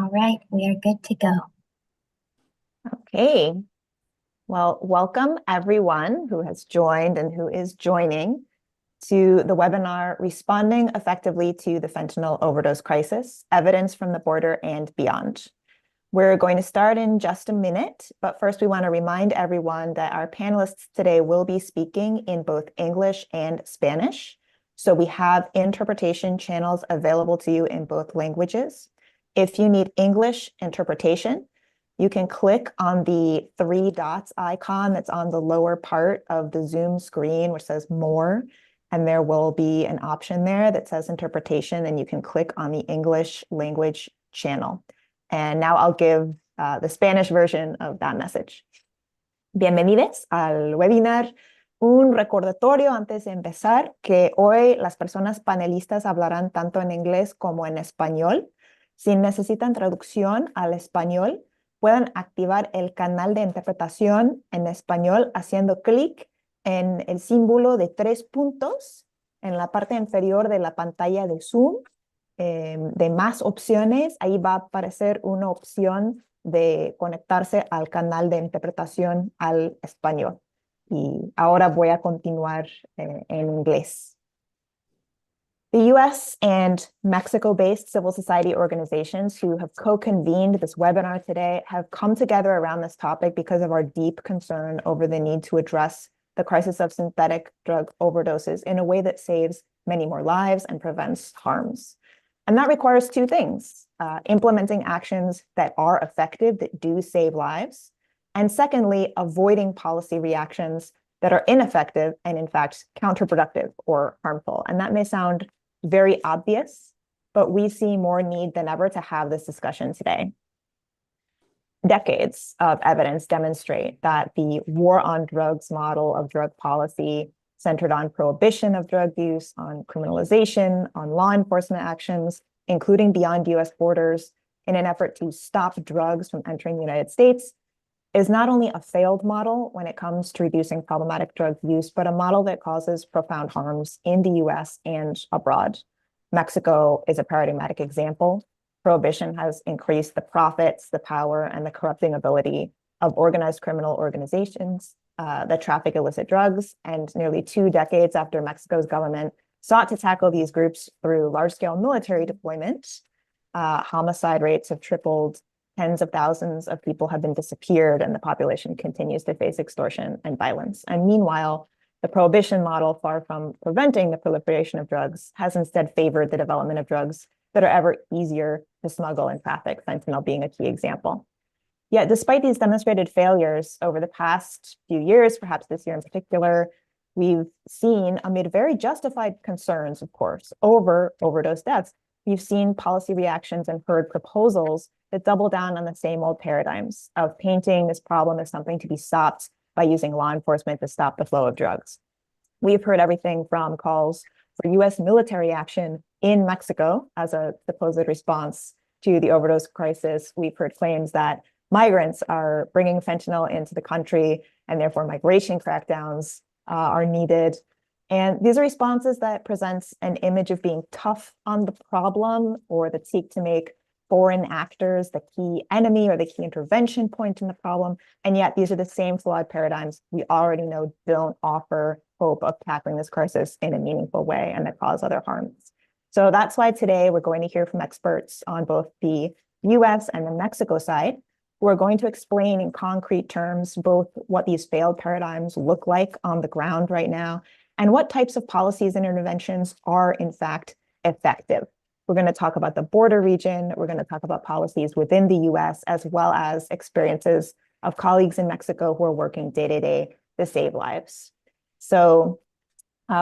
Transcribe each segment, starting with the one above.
All right, we are good to go. Okay. Well, welcome everyone who has joined and who is joining to the webinar, Responding Effectively to the Fentanyl Overdose Crisis, Evidence from the Border and Beyond. We're going to start in just a minute, but first we want to remind everyone that our panelists today will be speaking in both English and Spanish. So we have interpretation channels available to you in both languages. If you need English interpretation, you can click on the three dots icon that's on the lower part of the Zoom screen, which says More, and there will be an option there that says Interpretation, and you can click on the English language channel. And now I'll give the Spanish version of that message. Bienvenidos al webinar. Un recordatorio antes de empezar que hoy las personas panelistas hablarán tanto en inglés como en español. Si necesitan traducción al español, pueden activar el canal de interpretación en español haciendo clic en el símbolo de 3 puntos en la parte inferior de la pantalla de Zoom. De más opciones, ahí va a aparecer una opción de conectarse al canal de interpretación al español. Y ahora voy a continuar en inglés. The US and Mexico-based civil society organizations who have co-convened this webinar today have come together around this topic because of our deep concern over the need to address the crisis of synthetic drug overdoses in a way that saves many more lives and prevents harms. And that requires two things, implementing actions that are effective, that do save lives, and secondly, avoiding policy reactions that are ineffective and in fact counterproductive or harmful. And that may sound very obvious, but we see more need than ever to have this discussion today. Decades of evidence demonstrate that the war on drugs model of drug policy centered on prohibition of drug use, on criminalization, on law enforcement actions, including beyond US borders, in an effort to stop drugs from entering the United States, is not only a failed model when it comes to reducing problematic drug use, but a model that causes profound harms in the US and abroad. Mexico is a paradigmatic example. Prohibition has increased the profits, the power, and the corrupting ability of organized criminal organizations that traffic illicit drugs. And nearly 2 decades after Mexico's government sought to tackle these groups through large-scale military deployment, homicide rates have tripled, tens of thousands of people have been disappeared, and the population continues to face extortion and violence. And meanwhile, the prohibition model, far from preventing the proliferation of drugs, has instead favored the development of drugs that are ever easier to smuggle and traffic, fentanyl being a key example. Yet, despite these demonstrated failures over the past few years, perhaps this year in particular, we've seen, amid very justified concerns, of course, over overdose deaths, we've seen policy reactions and heard proposals that double down on the same old paradigms of painting this problem as something to be stopped by using law enforcement to stop the flow of drugs. We've heard everything from calls for US military action in Mexico as a supposed response to the overdose crisis. We've heard claims that migrants are bringing fentanyl into the country and therefore migration crackdowns are needed. And these are responses that presents an image of being tough on the problem or that seek to make foreign actors the key enemy or the key intervention point in the problem. And yet these are the same flawed paradigms we already know don't offer hope of tackling this crisis in a meaningful way and that cause other harms. So that's why today we're going to hear from experts on both the US and the Mexico side, who are going to explain in concrete terms both what these failed paradigms look like on the ground right now and what types of policies and interventions are in fact effective. We're going to talk about the border region. We're going to talk about policies within the US, as well as experiences of colleagues in Mexico who are working day to day to save lives. So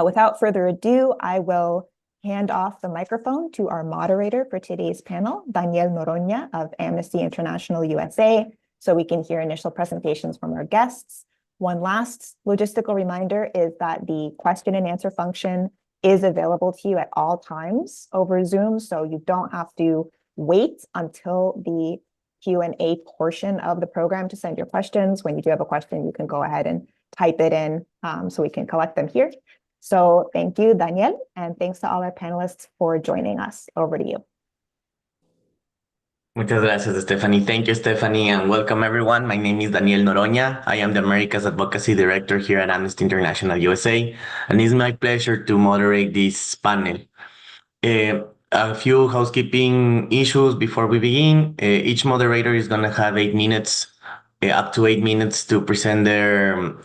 without further ado, I will hand off the microphone to our moderator for today's panel, Daniel Noroña of Amnesty International USA, so we can hear initial presentations from our guests. One last logistical reminder is that the question and answer function is available to you at all times over Zoom, so you don't have to wait until the Q&A portion of the program to send your questions. When you do have a question, you can go ahead and type it in so we can collect them here. So thank you, Daniel, and thanks to all our panelists for joining us. Over to you. Muchas gracias, Stephanie. Thank you, Stephanie, and welcome everyone. My name is Daniel Noroña. I am the America's Advocacy Director here at Amnesty International USA, and it's my pleasure to moderate this panel. A few housekeeping issues before we begin. Each moderator is going to have 8 minutes, up to 8 minutes to present their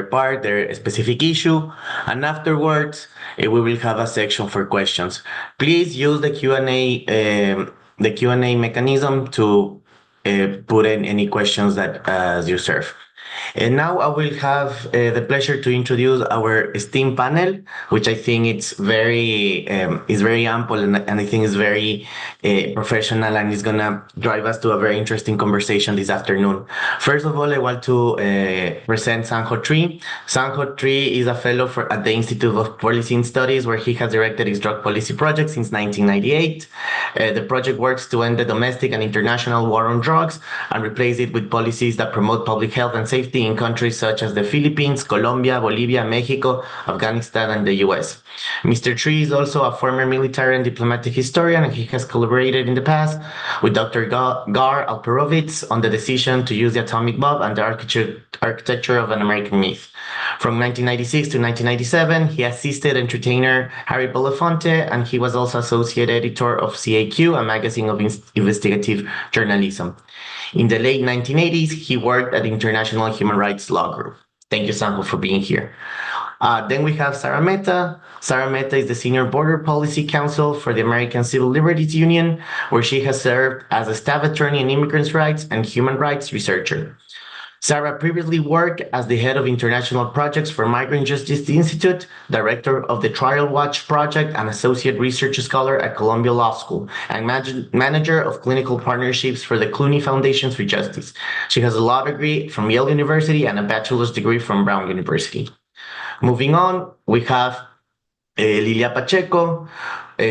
part, their specific issue, and afterwards we will have a section for questions. Please use the Q&A mechanism to put in any questions that you serve. And now I will have the pleasure to introduce our esteemed panel, which I think is very ample and I think is very professional and is gonna drive us to a very interesting conversation this afternoon. First of all, I want to present Sanjo Tree. Sanjo Tree is a fellow at the Institute of Policing Studies, where he has directed his drug policy project since 1998. The project works to end the domestic and international war on drugs and replace it with policies that promote public health and safety in countries such as the Philippines, Colombia, Bolivia, Mexico, Afghanistan, and the US. Mr. Tree is also a former military and diplomatic historian, and he has collaborated in the past with Dr. Gar Alperovitz on the decision to use the atomic bomb and the architecture of an American myth. From 1996 to 1997, he assisted entertainer Harry Belafonte, and he was also associate editor of CAQ, a magazine of investigative journalism. In the late 1980s, he worked at the International Human Rights Law Group. Thank you, Sanjo, for being here. Then we have Sarah Mehta. Sarah Mehta is the Senior Border Policy Counsel for the American Civil Liberties Union, where she has served as a staff attorney in immigrants' rights and human rights researcher. Sarah previously worked as the head of international projects for Migrant Justice Institute, director of the Trial Watch Project, and associate research scholar at Columbia Law School, and manager of clinical partnerships for the Clooney Foundations for Justice. She has a law degree from Yale University and a bachelor's degree from Brown University. Moving on, we have Lilia Pacheco.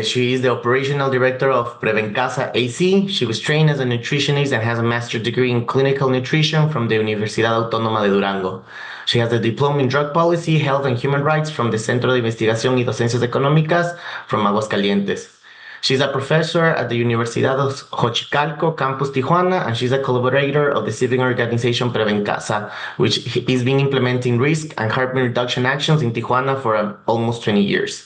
She is the operational director of Prevencasa AC. She was trained as a nutritionist and has a master's degree in clinical nutrition from the Universidad Autónoma de Durango. She has a diploma in drug policy, health, and human rights from the Centro de Investigación y Docencias Económicas from Aguascalientes. She's a professor at the Universidad of Xochicalco, Campus Tijuana, and she's a collaborator of the civic organization Prevencasa, which is been implementing risk and harm reduction actions in Tijuana for almost 20 years.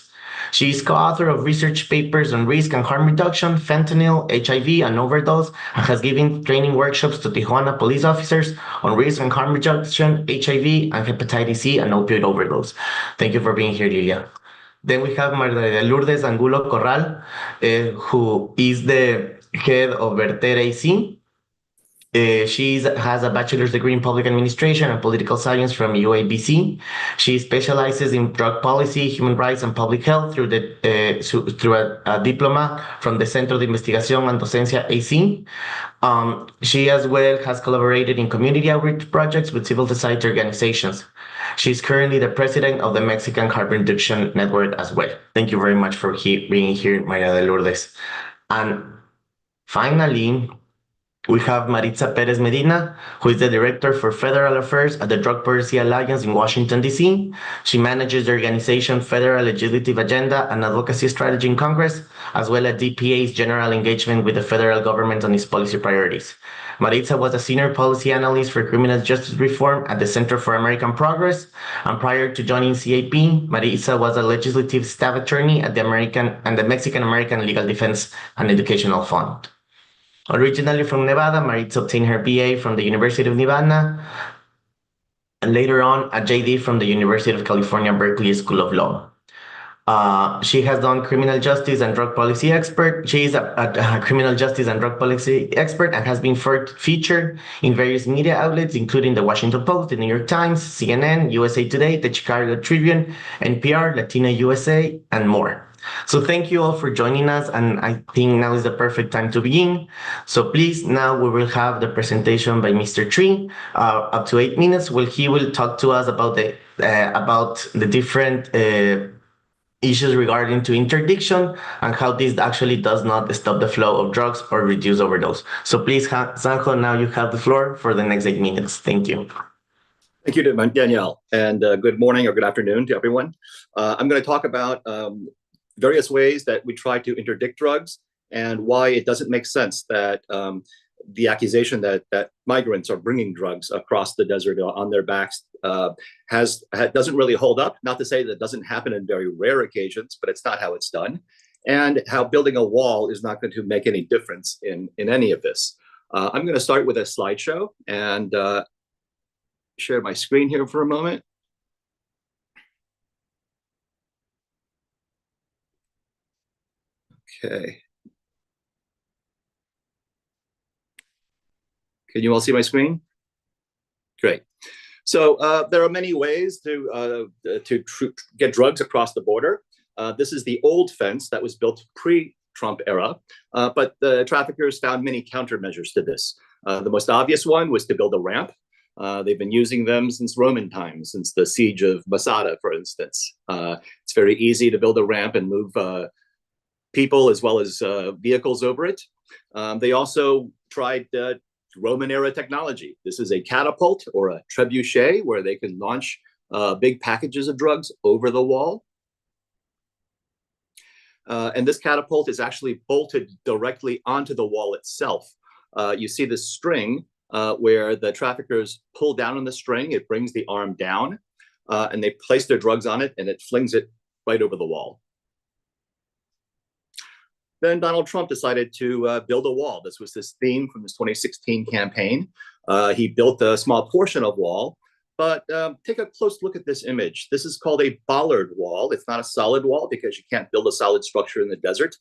She is co-author of research papers on risk and harm reduction, fentanyl, HIV, and overdose, and has given training workshops to Tijuana police officers on risk and harm reduction, HIV, and hepatitis C and opioid overdose. Thank you for being here, Lilia. Then we have Maria de Lourdes Angulo Corral, who is the head of Verter AC. She has a bachelor's degree in public administration and political science from UABC. She specializes in drug policy, human rights, and public health through a diploma from the Centro de Investigación and Docencia AC. She as well has collaborated in community outreach projects with civil society organizations. She's currently the president of the Mexican Harm Reduction Network as well. Thank you very much for being here, Maria de Lourdes. And finally, we have Maritza Perez Medina, who is the Director for Federal Affairs at the Drug Policy Alliance in Washington, D.C. She manages the organization Federal Legislative Agenda and Advocacy Strategy in Congress, as well as DPA's general engagement with the federal government on its policy priorities. Maritza was a senior policy analyst for criminal justice reform at the Center for American Progress, and prior to joining CAP, Maritza was a legislative staff attorney at the Mexican American Legal Defense and Educational Fund. Originally from Nevada, Maritza obtained her BA from the University of Nevada, and later on a JD from the University of California, Berkeley School of Law. She has done criminal justice and drug policy expert. She is a criminal justice and drug policy expert and has been featured in various media outlets, including the Washington Post, the New York Times, CNN, USA Today, the Chicago Tribune, NPR, Latina USA, and more. So thank you all for joining us, and I think now is the perfect time to begin. So please, now we will have the presentation by Mr. Tree, up to 8 minutes, where he will talk to us about the different issues regarding to interdiction and how this actually does not stop the flow of drugs or reduce overdose. So please, Sanjo, now you have the floor for the next 8 minutes. Thank you. Thank you, Danielle, and good morning or good afternoon to everyone. I'm going to talk about various ways that we try to interdict drugs and why it doesn't make sense that the accusation that migrants are bringing drugs across the desert on their backs doesn't really hold up. Not to say that it doesn't happen in very rare occasions, but it's not how it's done, and how building a wall is not going to make any difference in any of this. I'm going to start with a slideshow and share my screen here for a moment. Okay. Can you all see my screen? Great. So there are many ways to get drugs across the border. This is the old fence that was built pre-Trump era, but the traffickers found many countermeasures to this. The most obvious one was to build a ramp. They've been using them since Roman times, since the siege of Masada, for instance. It's very easy to build a ramp and move people as well as vehicles over it. They also tried Roman era technology. This is a catapult or a trebuchet where they can launch big packages of drugs over the wall. And this catapult is actually bolted directly onto the wall itself. You see this string where the traffickers pull down on the string, it brings the arm down, and they place their drugs on it, and it flings it right over the wall. Then Donald Trump decided to build a wall. This was his theme from his 2016 campaign. He built a small portion of wall, but take a close look at this image. This is called a bollard wall. It's not a solid wall because you can't build a solid structure in the desert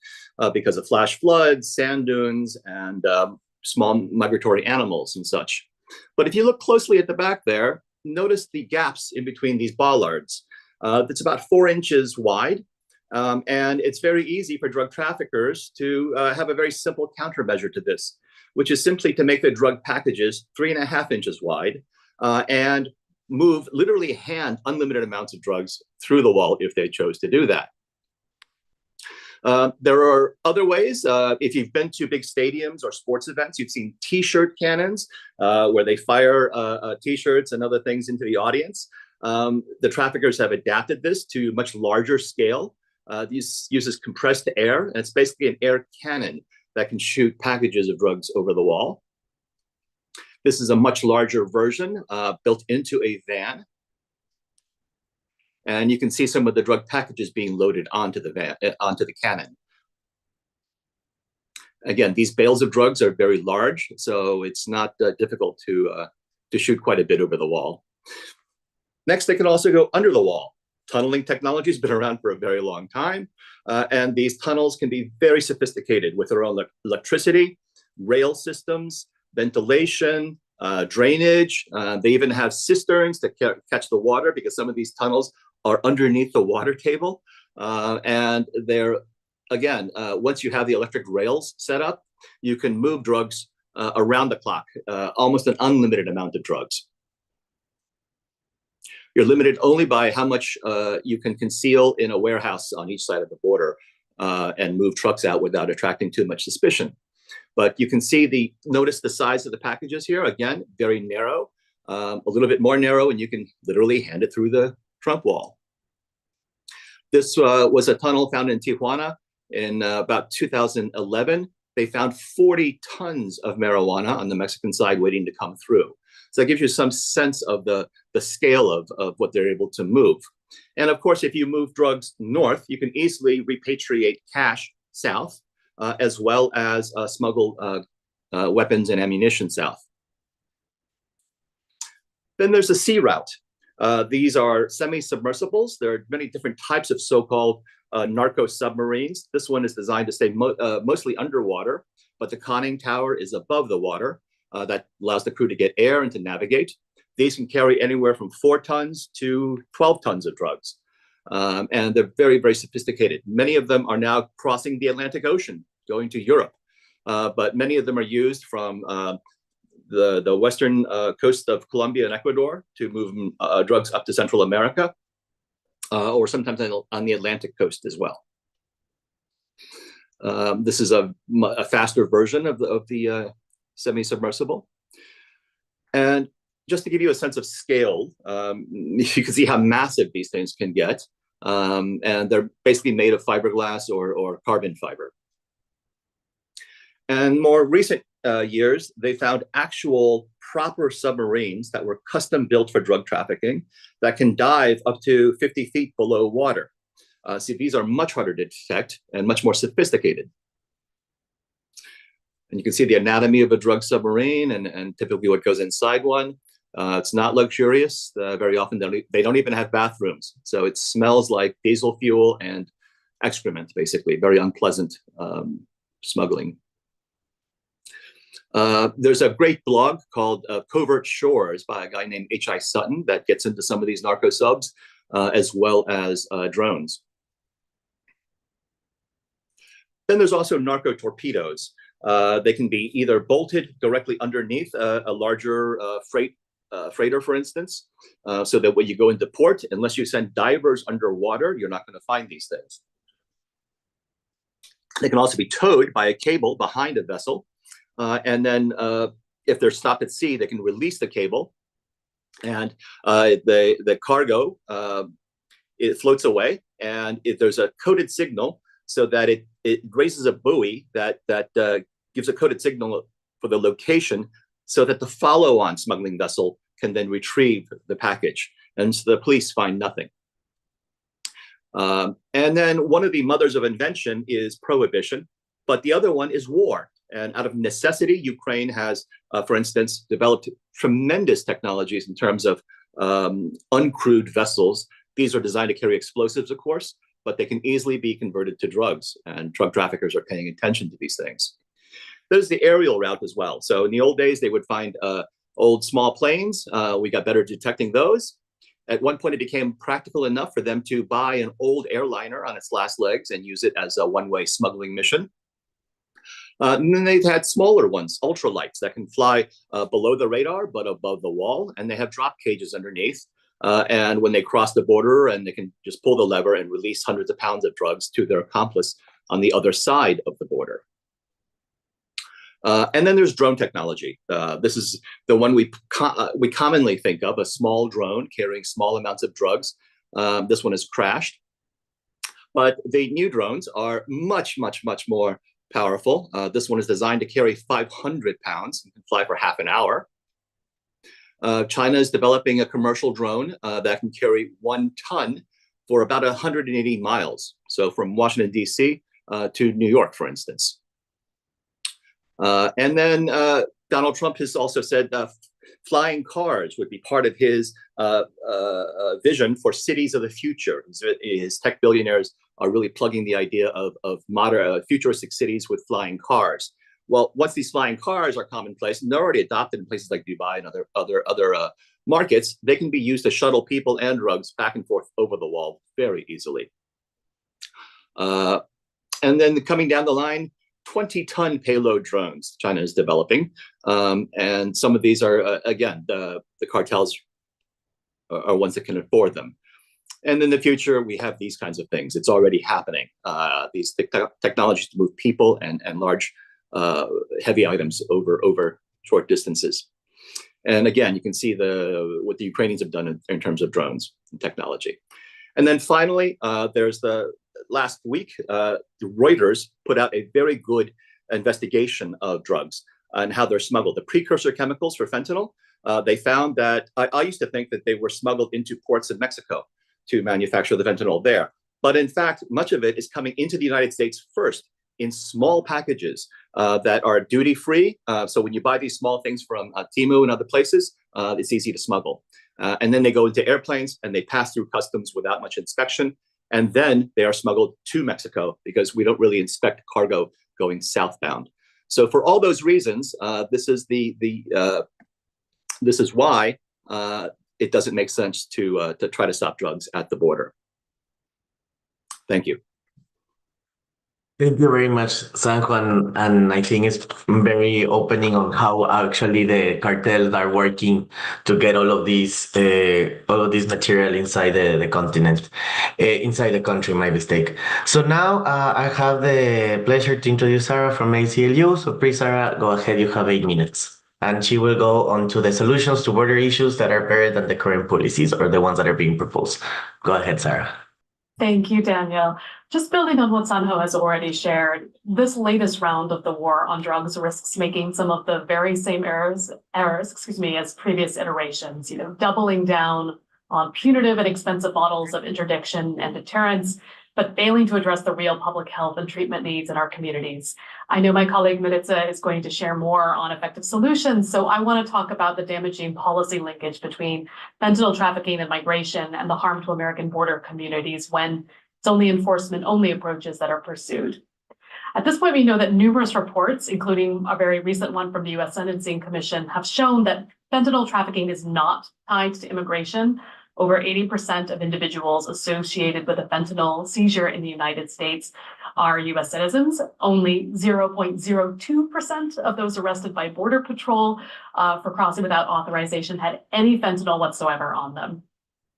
because of flash floods, sand dunes, and small migratory animals and such. But if you look closely at the back there, notice the gaps in between these bollards. It's about 4 inches wide. And it's very easy for drug traffickers to have a very simple countermeasure to this, which is simply to make the drug packages 3.5 inches wide and literally hand unlimited amounts of drugs through the wall if they chose to do that. There are other ways. If you've been to big stadiums or sports events, you've seen T-shirt cannons where they fire T-shirts and other things into the audience. The traffickers have adapted this to much larger scale. This uses compressed air, and it's basically an air cannon that can shoot packages of drugs over the wall. This is a much larger version built into a van. And you can see some of the drug packages being loaded onto the cannon. Again, these bales of drugs are very large, so it's not difficult to shoot quite a bit over the wall. Next, they can also go under the wall. Tunneling technology has been around for a very long time, and these tunnels can be very sophisticated with their own electricity, rail systems, ventilation, drainage. They even have cisterns to catch the water because some of these tunnels are underneath the water table. And they're, again, once you have the electric rails set up, you can move drugs around the clock, almost an unlimited amount of drugs. You're limited only by how much you can conceal in a warehouse on each side of the border and move trucks out without attracting too much suspicion. But you can see notice the size of the packages here. Again, very narrow, a little bit more narrow, and you can literally hand it through the Trump wall. This was a tunnel found in Tijuana in about 2011. They found 40 tons of marijuana on the Mexican side waiting to come through. So that gives you some sense of the scale of what they're able to move. And of course, if you move drugs north, you can easily repatriate cash south, as well as smuggle weapons and ammunition south. Then there's the sea route. These are semi-submersibles. There are many different types of so-called narco submarines. This one is designed to stay mostly underwater, but the conning tower is above the water. That allows the crew to get air and to navigate. These can carry anywhere from 4 tons to 12 tons of drugs. And they're very, very sophisticated. Many of them are now crossing the Atlantic Ocean, going to Europe. But many of them are used from the western coast of Colombia and Ecuador to move drugs up to Central America, or sometimes on the Atlantic coast as well. This is a faster version of the semi-submersible. And just to give you a sense of scale, you can see how massive these things can get. And they're basically made of fiberglass or carbon fiber. And more recent years, they found actual proper submarines that were custom built for drug trafficking that can dive up to 50 feet below water. See, these are much harder to detect and much more sophisticated. And you can see the anatomy of a drug submarine and typically what goes inside one. It's not luxurious. Very often they don't even have bathrooms. So it smells like diesel fuel and excrement, basically. Very unpleasant smuggling. There's a great blog called Covert Shores by a guy named H.I. Sutton that gets into some of these narco subs, as well as drones. Then there's also narco torpedoes. They can be either bolted directly underneath a larger freighter, for instance, so that when you go into port, unless you send divers underwater, you're not going to find these things. They can also be towed by a cable behind a vessel. And then if they're stopped at sea, they can release the cable and the cargo, it floats away. And if there's a coded signal so that it raises a buoy that gives a coded signal for the location so that the follow-on smuggling vessel can then retrieve the package. And so the police find nothing. And then one of the mothers of invention is prohibition, but the other one is war. And out of necessity, Ukraine has, for instance, developed tremendous technologies in terms of uncrewed vessels. These are designed to carry explosives, of course, but they can easily be converted to drugs, and drug traffickers are paying attention to these things. There's the aerial route as well. So in the old days, they would find old small planes. We got better at detecting those. At one point, it became practical enough for them to buy an old airliner on its last legs and use it as a one-way smuggling mission. And then they've had smaller ones, ultralights, that can fly below the radar but above the wall, and they have drop cages underneath. And when they cross the border, and they can just pull the lever and release hundreds of pounds of drugs to their accomplice on the other side of the border. And then there's drone technology. This is the one we commonly think of, a small drone carrying small amounts of drugs. This one has crashed. But the new drones are much, much, much more powerful. This one is designed to carry 500 pounds and can fly for half an hour. China is developing a commercial drone that can carry 1 ton for about 180 miles. So from Washington, D.C. To New York, for instance. And then Donald Trump has also said flying cars would be part of his vision for cities of the future. His tech billionaires are really plugging the idea of modern futuristic cities with flying cars. Well, once these flying cars are commonplace, and they're already adopted in places like Dubai and other markets, they can be used to shuttle people and drugs back and forth over the wall very easily. And then coming down the line, 20-ton payload drones China is developing. And some of these are, again, the cartels are ones that can afford them. And in the future, we have these kinds of things. It's already happening. These technologies to move people and large, heavy items over short distances. And again, you can see what the Ukrainians have done in terms of drones and technology. And then finally, there's the last week, Reuters put out a very good investigation of drugs and how they're smuggled. The precursor chemicals for fentanyl, they found that I used to think that they were smuggled into ports in Mexico to manufacture the fentanyl there. But in fact, much of it is coming into the United States first in small packages that are duty-free. So when you buy these small things from Temu and other places, it's easy to smuggle. And then they go into airplanes and they pass through customs without much inspection. And then they are smuggled to Mexico because we don't really inspect cargo going southbound. So for all those reasons, this is why it doesn't make sense to try to stop drugs at the border. Thank you. Thank you very much, San Juan. And I think it's very opening on how actually the cartels are working to get all of this material inside the continent, inside the country, my mistake. So now I have the pleasure to introduce Sarah from ACLU. So please, Sarah, go ahead. You have 8 minutes. And she will go on to the solutions to border issues that are better than the current policies or the ones that are being proposed. Go ahead, Sarah. Thank you, Danielle. Just building on what Sanho has already shared, this latest round of the war on drugs risks making some of the very same errors, as previous iterations, doubling down on punitive and expensive models of interdiction and deterrence, but failing to address the real public health and treatment needs in our communities. I know my colleague Maritza is going to share more on effective solutions, so I want to talk about the damaging policy linkage between fentanyl trafficking and migration and the harm to American border communities when it's only enforcement-only approaches that are pursued. At this point, we know that numerous reports, including a very recent one from the U.S. Sentencing Commission, have shown that fentanyl trafficking is not tied to immigration. Over 80% of individuals associated with a fentanyl seizure in the United States are U.S. citizens. Only 0.02% of those arrested by Border Patrol for crossing without authorization had any fentanyl whatsoever on them.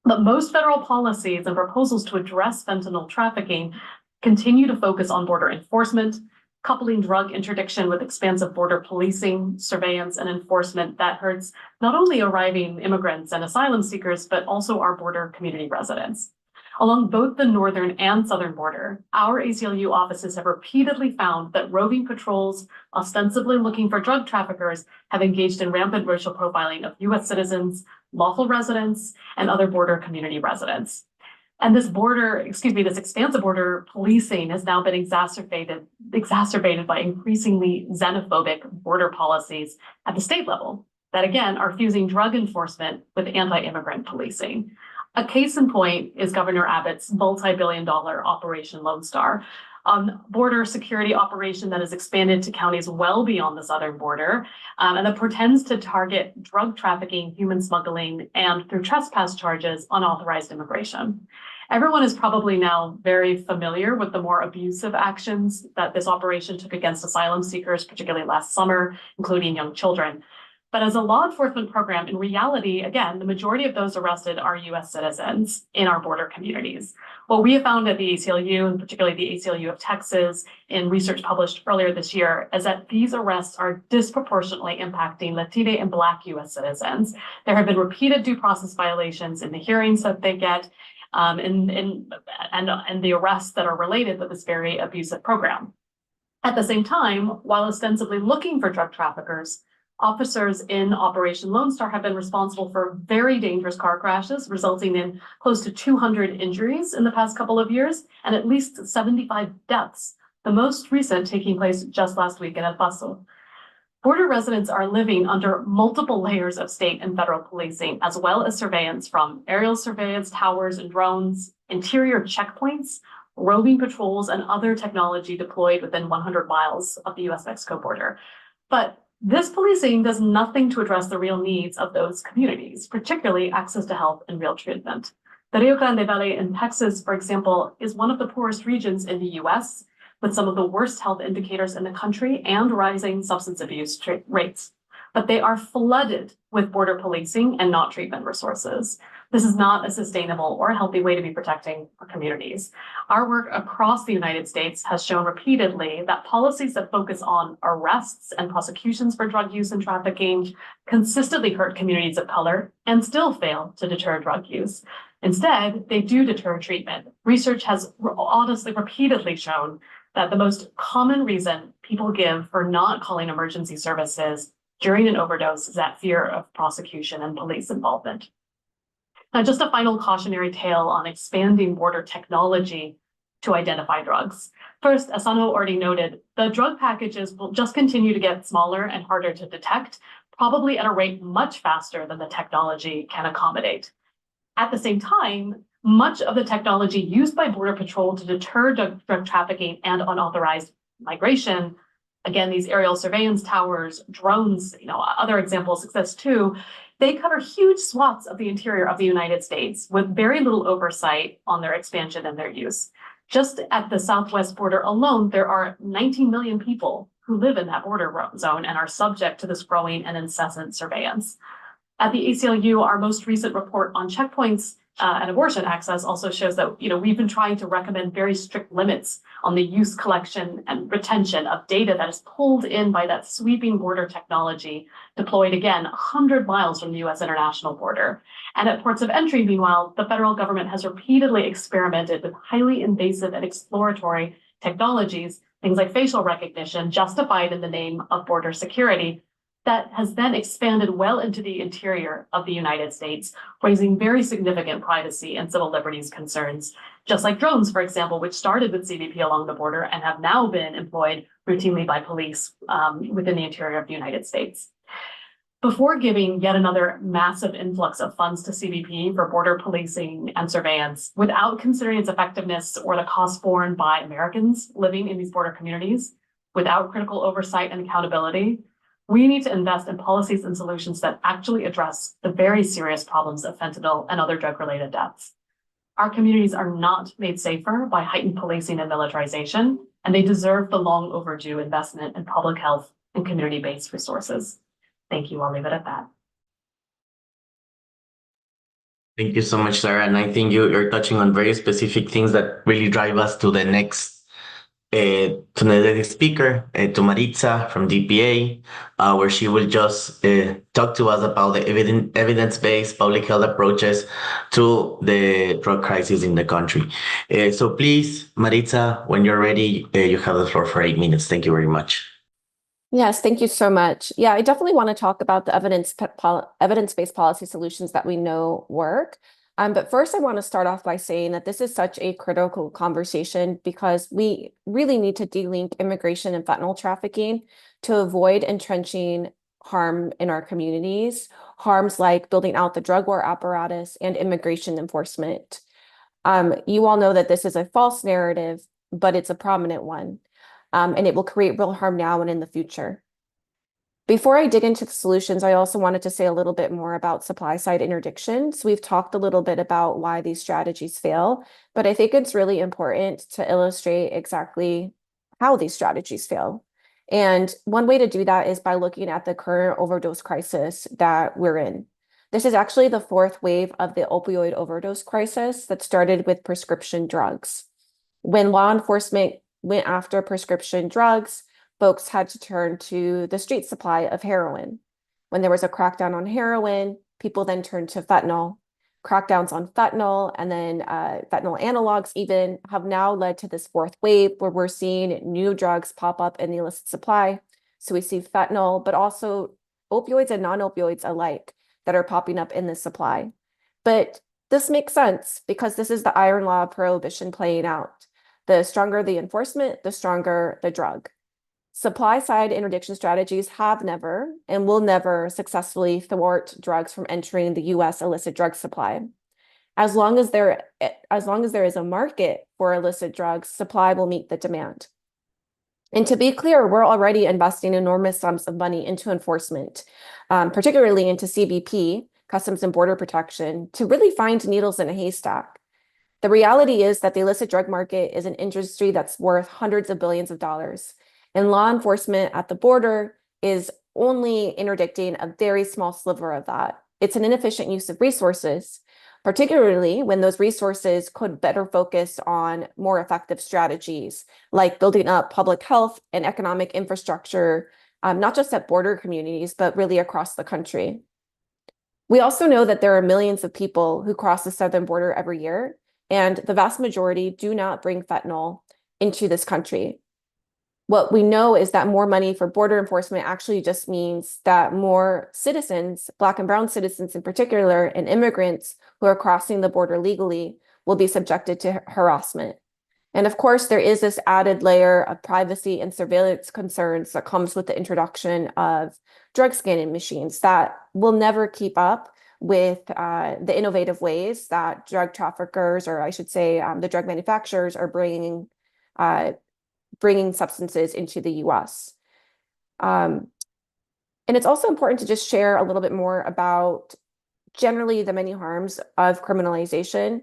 But most federal policies and proposals to address fentanyl trafficking continue to focus on border enforcement, coupling drug interdiction with expansive border policing, surveillance, and enforcement that hurts not only arriving immigrants and asylum seekers, but also our border community residents. Along both the northern and southern border, our ACLU offices have repeatedly found that roving patrols, ostensibly looking for drug traffickers, have engaged in rampant racial profiling of U.S. citizens, lawful residents, and other border community residents. And this expansive border policing has now been exacerbated by increasingly xenophobic border policies at the state level that, again, are fusing drug enforcement with anti-immigrant policing. A case in point is Governor Abbott's multi-billion-dollar Operation Lone Star, border security operation that has expanded to counties well beyond the southern border, and that pretends to target drug trafficking, human smuggling, and through trespass charges, unauthorized immigration. Everyone is probably now very familiar with the more abusive actions that this operation took against asylum seekers, particularly last summer, including young children. But as a law enforcement program, in reality, again, the majority of those arrested are U.S. citizens in our border communities. What we have found at the ACLU, and particularly the ACLU of Texas, in research published earlier this year, is that these arrests are disproportionately impacting Latina and Black U.S. citizens. There have been repeated due process violations in the hearings that they get, and the arrests that are related to this very abusive program. At the same time, while ostensibly looking for drug traffickers, officers in Operation Lone Star have been responsible for very dangerous car crashes, resulting in close to 200 injuries in the past couple of years, and at least 75 deaths, the most recent taking place just last week in El Paso. Border residents are living under multiple layers of state and federal policing, as well as surveillance from aerial surveillance towers and drones, interior checkpoints, roving patrols, and other technology deployed within 100 miles of the U.S.-Mexico border. But this policing does nothing to address the real needs of those communities, particularly access to health and real treatment. The Rio Grande Valley in Texas, for example, is one of the poorest regions in the U.S., with some of the worst health indicators in the country and rising substance abuse rates. But they are flooded with border policing and not treatment resources. This is not a sustainable or a healthy way to be protecting our communities. Our work across the United States has shown repeatedly that policies that focus on arrests and prosecutions for drug use and trafficking consistently hurt communities of color and still fail to deter drug use. Instead, they do deter treatment. Research has honestly repeatedly shown that the most common reason people give for not calling emergency services during an overdose is that fear of prosecution and police involvement. Now, just a final cautionary tale on expanding border technology to identify drugs. First, as Sanho already noted, the drug packages will just continue to get smaller and harder to detect, probably at a rate much faster than the technology can accommodate. At the same time, much of the technology used by Border Patrol to deter drug trafficking and unauthorized migration, again, these aerial surveillance towers, drones, other examples exist too, they cover huge swaths of the interior of the United States with very little oversight on their expansion and their use. Just at the southwest border alone, there are 19 million people who live in that border zone and are subject to this growing and incessant surveillance. At the ACLU, our most recent report on checkpoints and abortion access also shows that, we've been trying to recommend very strict limits on the use, collection, and retention of data that is pulled in by that sweeping border technology deployed, again, 100 miles from the US international border. And at ports of entry, meanwhile, the federal government has repeatedly experimented with highly invasive and exploratory technologies, things like facial recognition, justified in the name of border security, that has then expanded well into the interior of the United States, raising very significant privacy and civil liberties concerns, just like drones, for example, which started with CBP along the border and have now been employed routinely by police within the interior of the United States. Before giving yet another massive influx of funds to CBP for border policing and surveillance, without considering its effectiveness or the cost borne by Americans living in these border communities, without critical oversight and accountability, we need to invest in policies and solutions that actually address the very serious problems of fentanyl and other drug-related deaths. Our communities are not made safer by heightened policing and militarization, and they deserve the long overdue investment in public health and community-based resources. Thank you. I'll leave it at that. Thank you so much, Sarah. And I think you're touching on very specific things that really drive us to the next speaker, to Maritza from DPA, where she will just talk to us about the evidence-based public health approaches to the drug crisis in the country. So please, Maritza, when you're ready, you have the floor for 8 minutes. Thank you very much. Yes, thank you so much. Yeah, I definitely want to talk about the evidence-based policy solutions that we know work. But first, I want to start off by saying that this is such a critical conversation because we really need to delink immigration and fentanyl trafficking to avoid entrenching harm in our communities, harms like building out the drug war apparatus and immigration enforcement. You all know that this is a false narrative, but it's a prominent one. And it will create real harm now and in the future. Before I dig into the solutions, I also wanted to say a little bit more about supply side interdictions. We've talked a little bit about why these strategies fail, but I think it's really important to illustrate exactly how these strategies fail. And one way to do that is by looking at the current overdose crisis that we're in. This is actually the fourth wave of the opioid overdose crisis that started with prescription drugs. When law enforcement went after prescription drugs, folks had to turn to the street supply of heroin. When there was a crackdown on heroin, people then turned to fentanyl. Crackdowns on fentanyl and then fentanyl analogs even have now led to this fourth wave where we're seeing new drugs pop up in the illicit supply. So we see fentanyl, but also opioids and non-opioids alike that are popping up in this supply. But this makes sense because this is the iron law of prohibition playing out. The stronger the enforcement, the stronger the drug. Supply side interdiction strategies have never and will never successfully thwart drugs from entering the US illicit drug supply. As long as there is a market for illicit drugs, supply will meet the demand. And to be clear, we're already investing enormous sums of money into enforcement, particularly into CBP, Customs and Border Protection, to really find needles in a haystack. The reality is that the illicit drug market is an industry that's worth hundreds of billions of dollars, and law enforcement at the border is only interdicting a very small sliver of that. It's an inefficient use of resources, particularly when those resources could better focus on more effective strategies, like building up public health and economic infrastructure, not just at border communities, but really across the country. We also know that there are millions of people who cross the southern border every year, and the vast majority do not bring fentanyl into this country. What we know is that more money for border enforcement actually just means that more citizens, Black and brown citizens in particular, and immigrants who are crossing the border legally will be subjected to harassment. And of course, there is this added layer of privacy and surveillance concerns that comes with the introduction of drug scanning machines that will never keep up with the innovative ways that drug traffickers, or I should say the drug manufacturers, are bringing substances into the US. And it's also important to just share a little bit more about generally the many harms of criminalization.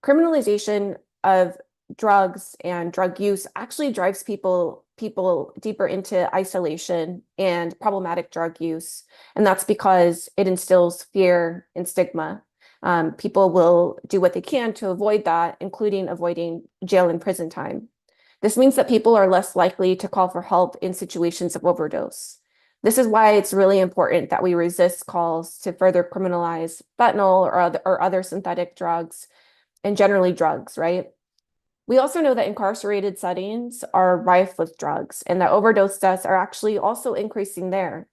Criminalization of drugs and drug use actually drives people deeper into isolation and problematic drug use. And that's because it instills fear and stigma. People will do what they can to avoid that, including avoiding jail and prison time. This means that people are less likely to call for help in situations of overdose. This is why it's really important that we resist calls to further criminalize fentanyl or other synthetic drugs, and generally drugs, right? We also know that incarcerated settings are rife with drugs and that overdose deaths are actually also increasing there.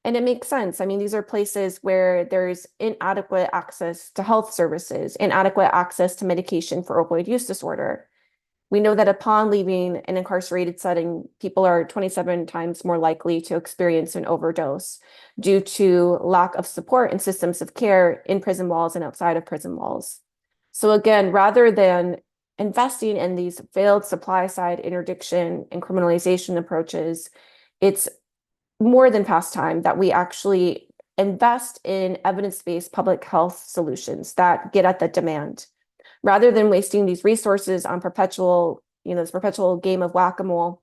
And it makes sense. I mean, these are places where there's inadequate access to health services, inadequate access to medication for opioid use disorder. We know that upon leaving an incarcerated setting, people are 27 times more likely to experience an overdose due to lack of support and systems of care in prison walls and outside of prison walls. So again, rather than investing in these failed supply side interdiction and criminalization approaches, it's more than past time that we actually invest in evidence-based public health solutions that get at the demand. Rather than wasting these resources on this perpetual game of whack-a-mole,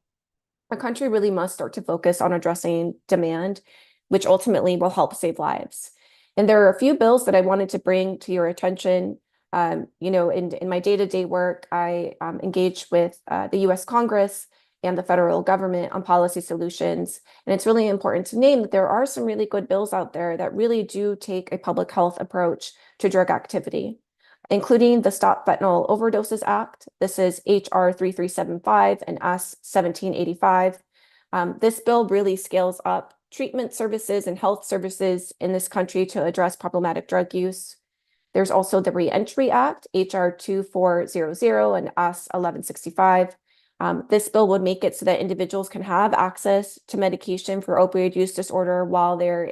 our country really must start to focus on addressing demand, which ultimately will help save lives. And there are a few bills that I wanted to bring to your attention. In my day-to-day work, I engage with the US Congress and the federal government on policy solutions. And it's really important to name that there are some really good bills out there that really do take a public health approach to drug activity, including the Stop Fentanyl Overdoses Act. This is HR 3375 and S 1785. This bill really scales up treatment services and health services in this country to address problematic drug use. There's also the Reentry Act, HR 2400 and S 1165. This bill would make it so that individuals can have access to medication for opioid use disorder while they're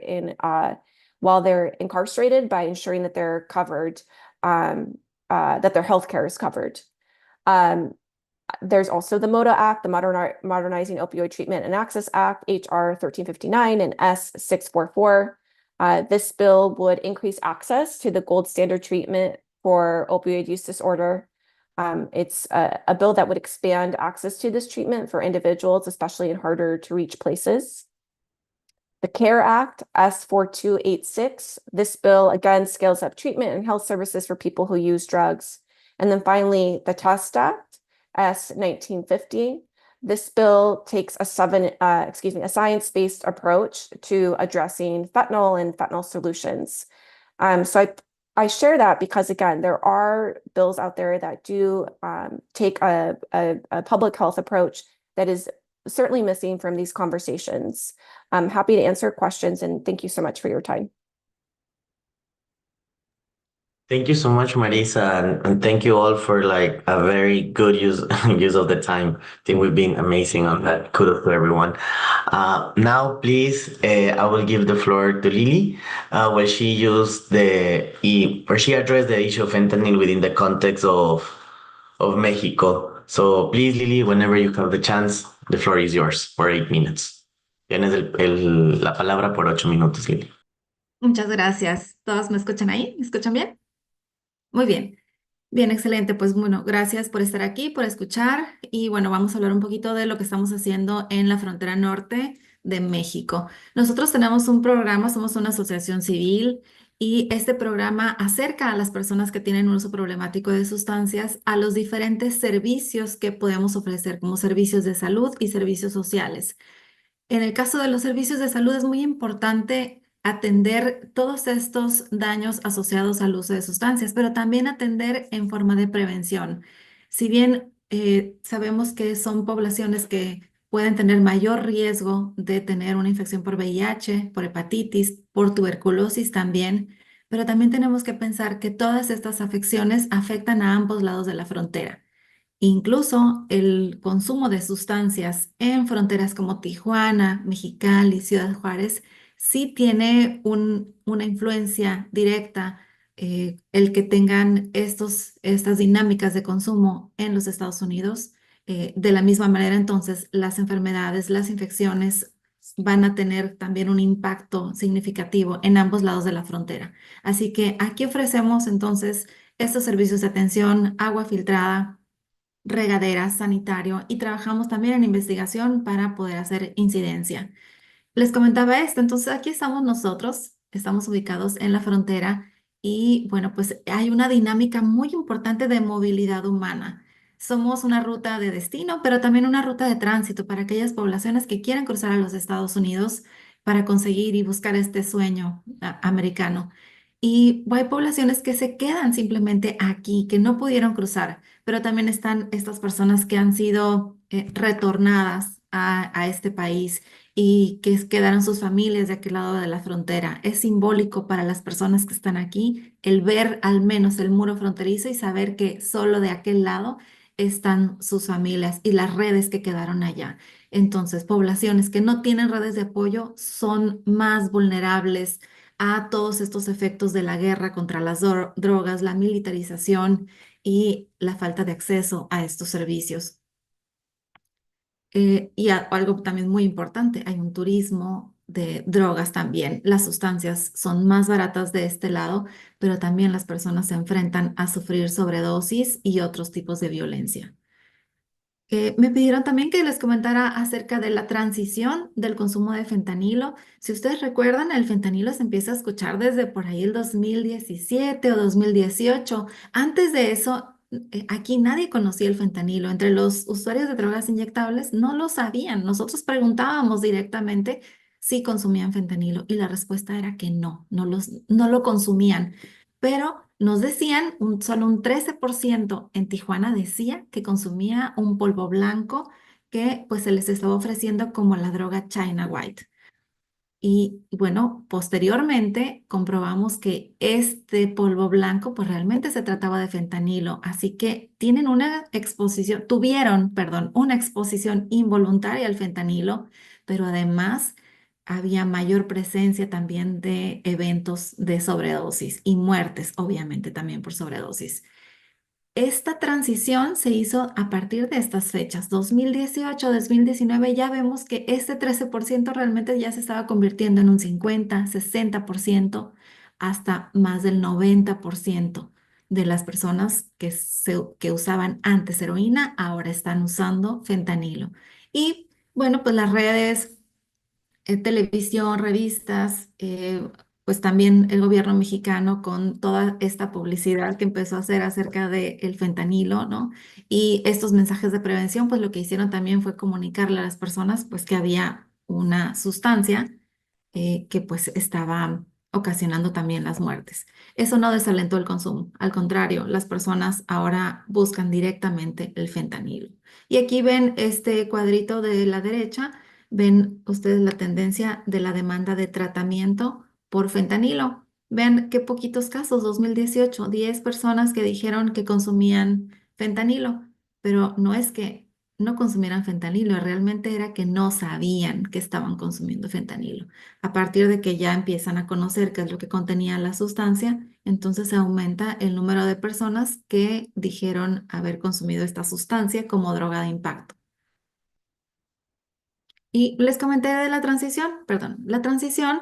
incarcerated by ensuring that they're covered, that their health care is covered. There's also the MOTA Act, the Modernizing Opioid Treatment and Access Act, HR 1359 and S 644. This bill would increase access to the gold standard treatment for opioid use disorder. It's a bill that would expand access to this treatment for individuals, especially in harder to reach places. The CARE Act, S 4286. This bill, again, scales up treatment and health services for people who use drugs. And then finally, the TEST Act, S 1950. This bill takes a science-based approach to addressing fentanyl and fentanyl solutions. So I share that because, again, there are bills out there that do take a public health approach that is certainly missing from these conversations. I'm happy to answer questions, and thank you so much for your time. Thank you so much, Marisa, and thank you all for like a very good use of the time. I think we've been amazing on that. Kudos to everyone. Now, please, I will give the floor to Lily, where she addressed the issue of fentanyl within the context of Mexico. So please, Lily, whenever you have the chance, the floor is yours for 8 minutes. Tienes la palabra por 8 minutos, Lily. Muchas gracias. ¿Todos me escuchan ahí? ¿Me escuchan bien? Muy bien. Bien, excelente. Pues bueno, gracias por estar aquí, por escuchar. Y bueno, vamos a hablar un poquito de lo que estamos haciendo en la frontera norte de México. Nosotros tenemos un programa, somos una asociación civil y este programa acerca a las personas que tienen un uso problemático de sustancias a los diferentes servicios que podemos ofrecer, como servicios de salud y servicios sociales. En el caso de los servicios de salud es muy importante atender todos estos daños asociados al uso de sustancias, pero también atender en forma de prevención. Si bien sabemos que son poblaciones que pueden tener mayor riesgo de tener una infección por VIH, por hepatitis, por tuberculosis también, pero también tenemos que pensar que todas estas afecciones afectan a ambos lados de la frontera. Incluso el consumo de sustancias en fronteras como Tijuana, Mexicali, Ciudad Juárez, sí tiene una influencia directa el que tengan estas dinámicas de consumo en los Estados Unidos. De la misma manera, entonces, las enfermedades, las infecciones van a tener también un impacto significativo en ambos lados de la frontera. Así que aquí ofrecemos entonces estos servicios de atención, agua filtrada, regadera, sanitario y trabajamos también en investigación para poder hacer incidencia. Les comentaba esto, entonces aquí estamos nosotros, estamos ubicados en la frontera Y bueno, pues hay una dinámica muy importante de movilidad humana. Somos una ruta de destino, pero también una ruta de tránsito para aquellas poblaciones que quieran cruzar a los Estados Unidos para conseguir y buscar este sueño americano. Y hay poblaciones que se quedan simplemente aquí, que no pudieron cruzar, pero también están estas personas que han sido retornadas a este país y que quedaron sus familias de aquel lado de la frontera. Es simbólico para las personas que están aquí el ver al menos el muro fronterizo y saber que solo de aquel lado están sus familias y las redes que quedaron allá. Entonces, poblaciones que no tienen redes de apoyo son más vulnerables a todos estos efectos de la guerra contra las drogas, la militarización y la falta de acceso a estos servicios. Algo también muy importante, hay un turismo de drogas también. Las sustancias son más baratas de este lado, pero también las personas se enfrentan a sufrir sobredosis y otros tipos de violencia. Me pidieron también que les comentara acerca de la transición del consumo de fentanilo. Si ustedes recuerdan, el fentanilo se empieza a escuchar desde por ahí el 2017 o 2018. Antes de eso, aquí nadie conocía el fentanilo. Entre los usuarios de drogas inyectables no lo sabían. Nosotros preguntábamos directamente si consumían fentanilo y la respuesta era que no lo consumían. Pero nos decían, solo un 13% en Tijuana decía que consumía un polvo blanco que pues se les estaba ofreciendo como la droga China White. Y bueno, posteriormente comprobamos que este polvo blanco pues realmente se trataba de fentanilo, así que tuvieron, perdón, una exposición involuntaria al fentanilo, pero además había mayor presencia también de eventos de sobredosis y muertes, obviamente también por sobredosis. Esta transición se hizo a partir de estas fechas, 2018, 2019, ya vemos que este 13% realmente ya se estaba convirtiendo en un 50, 60%, hasta más del 90% de las personas que usaban antes heroína ahora están usando fentanilo. Y bueno, pues las redes televisión, revistas, pues también el gobierno mexicano con toda esta publicidad que empezó a hacer acerca del fentanilo, ¿no? Y estos mensajes de prevención, pues lo que hicieron también fue comunicarle a las personas, pues que había una sustancia que pues estaba ocasionando también las muertes. Eso no desalentó el consumo, al contrario, las personas ahora buscan directamente el fentanilo. Y aquí ven este cuadrito de la derecha. Ven ustedes la tendencia de la demanda de tratamiento por fentanilo. Vean qué poquitos casos, 2018, 10 personas que dijeron que consumían fentanilo, pero no es que no consumieran fentanilo, realmente era que no sabían que estaban consumiendo fentanilo. A partir de que ya empiezan a conocer qué es lo que contenía la sustancia, entonces se aumenta el número de personas que dijeron haber consumido esta sustancia como droga de impacto. Y les comenté de la transición, perdón, la transición,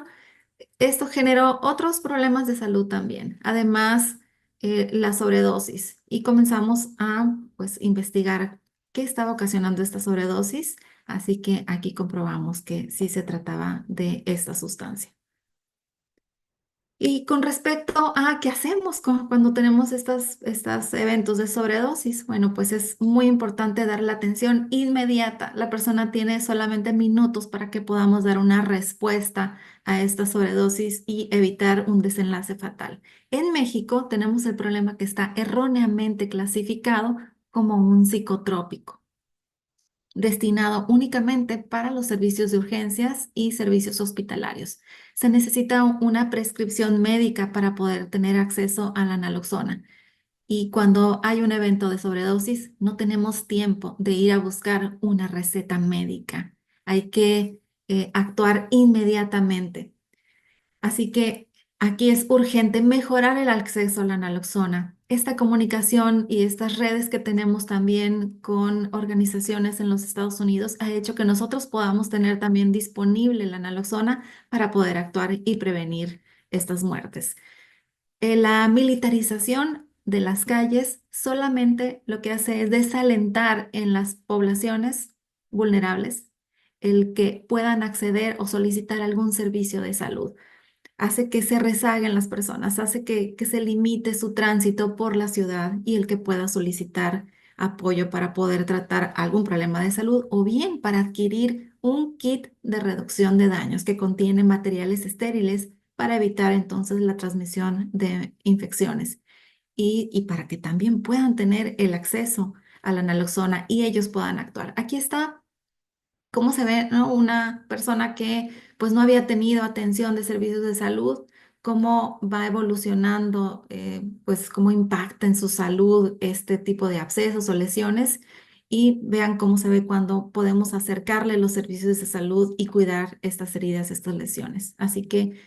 esto generó otros problemas de salud también, además la sobredosis. Y comenzamos a pues investigar qué estaba ocasionando esta sobredosis, así que aquí comprobamos que sí se trataba de esta sustancia. Y con respecto a qué hacemos cuando tenemos estos eventos de sobredosis, bueno, pues es muy importante dar la atención inmediata. La persona tiene solamente minutos para que podamos dar una respuesta a esta sobredosis y evitar un desenlace fatal. En México tenemos el problema que está erróneamente clasificado como un psicotrópico, destinado únicamente para los servicios de urgencias y servicios hospitalarios. Se necesita una prescripción médica para poder tener acceso a la naloxona. Y cuando hay un evento de sobredosis, no tenemos tiempo de ir a buscar una receta médica. Hay que actuar inmediatamente. Así que aquí es urgente mejorar el acceso a la naloxona. Esta comunicación y estas redes que tenemos también con organizaciones en los Estados Unidos ha hecho que nosotros podamos tener también disponible la naloxona para poder actuar y prevenir estas muertes. La militarización de las calles solamente lo que hace es desalentar en las poblaciones vulnerables el que puedan acceder o solicitar algún servicio de salud. hace que se rezaguen las personas, hace que se limite su tránsito por la ciudad y el que pueda solicitar apoyo para poder tratar algún problema de salud o bien para adquirir un kit de reducción de daños que contiene materiales estériles para evitar entonces la transmisión de infecciones y para que también puedan tener el acceso a la naloxona y ellos puedan actuar. Aquí está cómo se ve, ¿no? Una persona que pues no había tenido atención de servicios de salud, cómo va evolucionando, pues cómo impacta en su salud este tipo de abscesos o lesiones y vean cómo se ve cuando podemos acercarle los servicios de salud y cuidar estas heridas, estas lesiones. Así que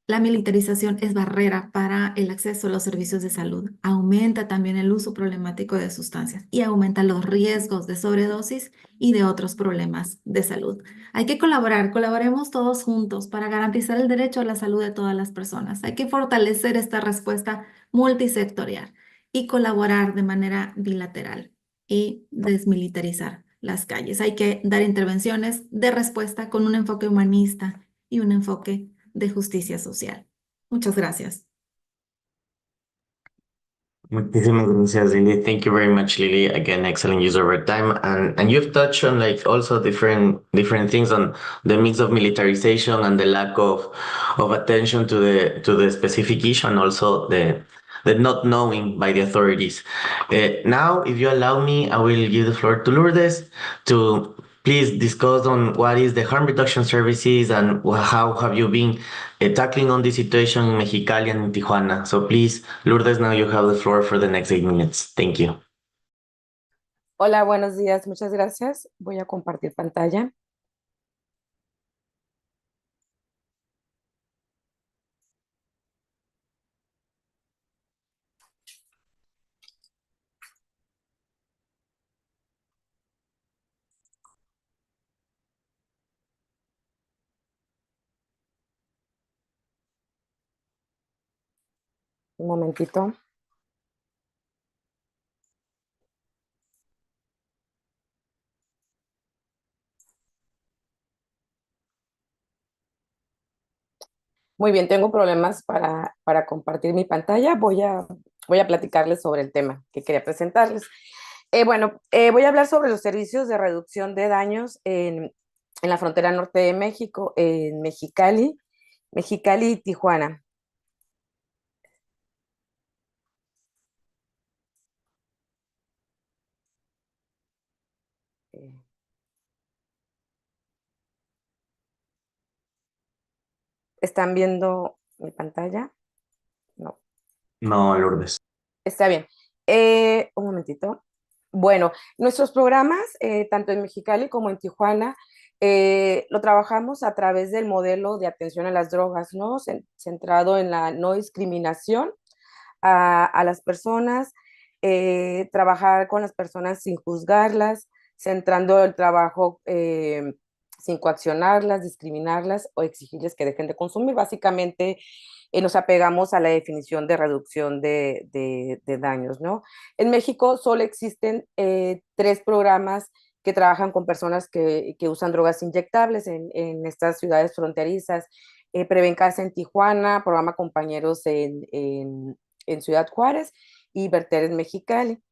la militarización es barrera para el acceso a los servicios de salud. Aumenta también el uso problemático de sustancias y aumenta los riesgos de sobredosis y de otros problemas de salud. Hay que colaborar, colaboremos todos juntos para garantizar el derecho a la salud de todas las personas. Hay que fortalecer esta respuesta multisectorial y colaborar de manera bilateral y desmilitarizar las calles. Hay que dar intervenciones de respuesta con un enfoque humanista y un enfoque de justicia social. Muchas gracias. Muchísimas gracias, Lily. Thank you very much, Lily. Again, excellent use of your time, and you've touched on like also different things on the mix of militarization and the lack of attention to the specific issue, and also the not knowing by the authorities. Now, if you allow me, I will give the floor to Lourdes to please discuss on what is the harm reduction services and how have you been tackling on this situation in Mexicali and in Tijuana. So please, Lourdes, now you have the floor for the next 8 minutes. Thank you. Hola, buenos días, muchas gracias. Voy a compartir pantalla. Un momentito. Muy bien, tengo problemas para compartir mi pantalla. Voy a platicarles sobre el tema que quería presentarles. Voy a hablar sobre los servicios de reducción de daños en la frontera norte de México, en Mexicali y Tijuana. Eh, ¿Están viendo mi pantalla? No. No, Lourdes. Está bien. Un momentito. Bueno, nuestros programas, tanto en Mexicali como en Tijuana, lo trabajamos a través del modelo de atención a las drogas, ¿no? Centrado en la no discriminación a las personas, trabajar con las personas sin juzgarlas, centrando el trabajo sin coaccionarlas, discriminarlas o exigirles que dejen de consumir. Básicamente, nos apegamos a la definición de reducción de daños, ¿no? En México solo existen 3 programas que trabajan con personas que usan drogas inyectables en estas ciudades fronterizas. Prevencasa en Tijuana, programa Compañeros en Ciudad Juárez y Verter en Mexicali.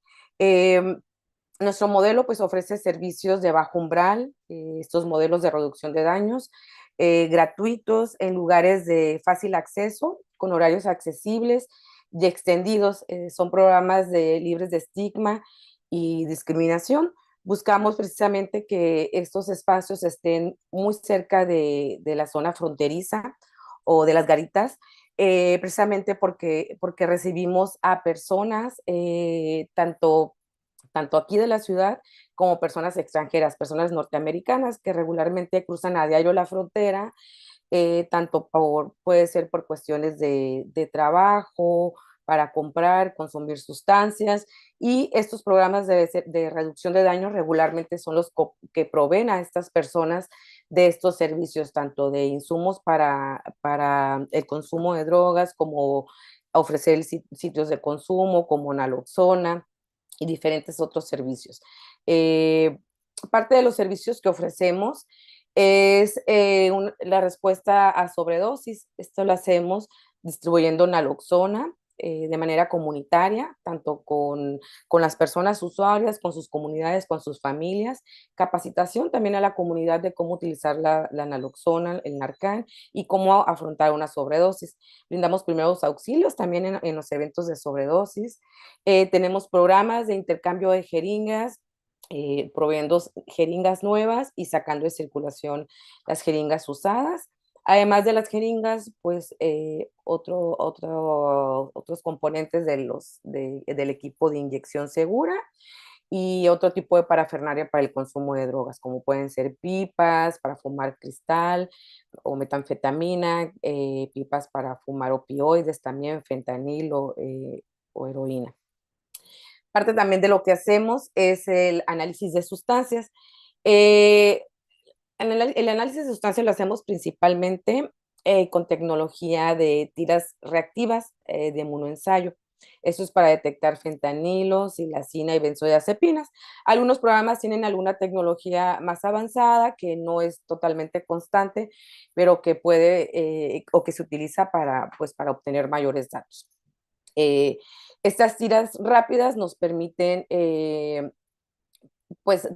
Nuestro modelo pues ofrece servicios de bajo umbral, estos modelos de reducción de daños, gratuitos en lugares de fácil acceso, con horarios accesibles y extendidos. Son programas libres de estigma y discriminación. Buscamos precisamente que estos espacios estén muy cerca de la zona fronteriza o de las garitas, precisamente porque recibimos a personas, tanto aquí de la ciudad como personas extranjeras, personas norteamericanas que regularmente cruzan a diario la frontera, puede ser por cuestiones de trabajo, para comprar, consumir sustancias, y estos programas de reducción de daños regularmente son los que proveen a estas personas de estos servicios, tanto de insumos para el consumo de drogas, como ofrecer sitios de consumo, como naloxona y diferentes otros servicios. Parte de los servicios que ofrecemos es la respuesta a sobredosis. Esto lo hacemos distribuyendo naloxona de manera comunitaria, tanto con las personas usuarias, con sus comunidades, con sus familias, capacitación también a la comunidad de cómo utilizar la naloxona, el Narcan, y cómo afrontar una sobredosis. Brindamos primeros auxilios también en los eventos de sobredosis. Tenemos programas de intercambio de jeringas, proveyendo jeringas nuevas y sacando de circulación las jeringas usadas. Además de las jeringas, pues otros componentes del equipo de inyección segura y otro tipo de parafernalia para el consumo de drogas, como pueden ser pipas para fumar cristal o metanfetamina, pipas para fumar opioides, también fentanil o heroína. Parte también de lo que hacemos es el análisis de sustancias. Eh, el análisis de sustancias lo hacemos principalmente con tecnología de tiras reactivas de monoensayo. Eso es para detectar fentanilo, silacina y benzodiazepinas. Algunos programas tienen alguna tecnología más avanzada que no es totalmente constante, pero que puede o que se utiliza pues, para obtener mayores datos. Estas tiras rápidas nos permiten pues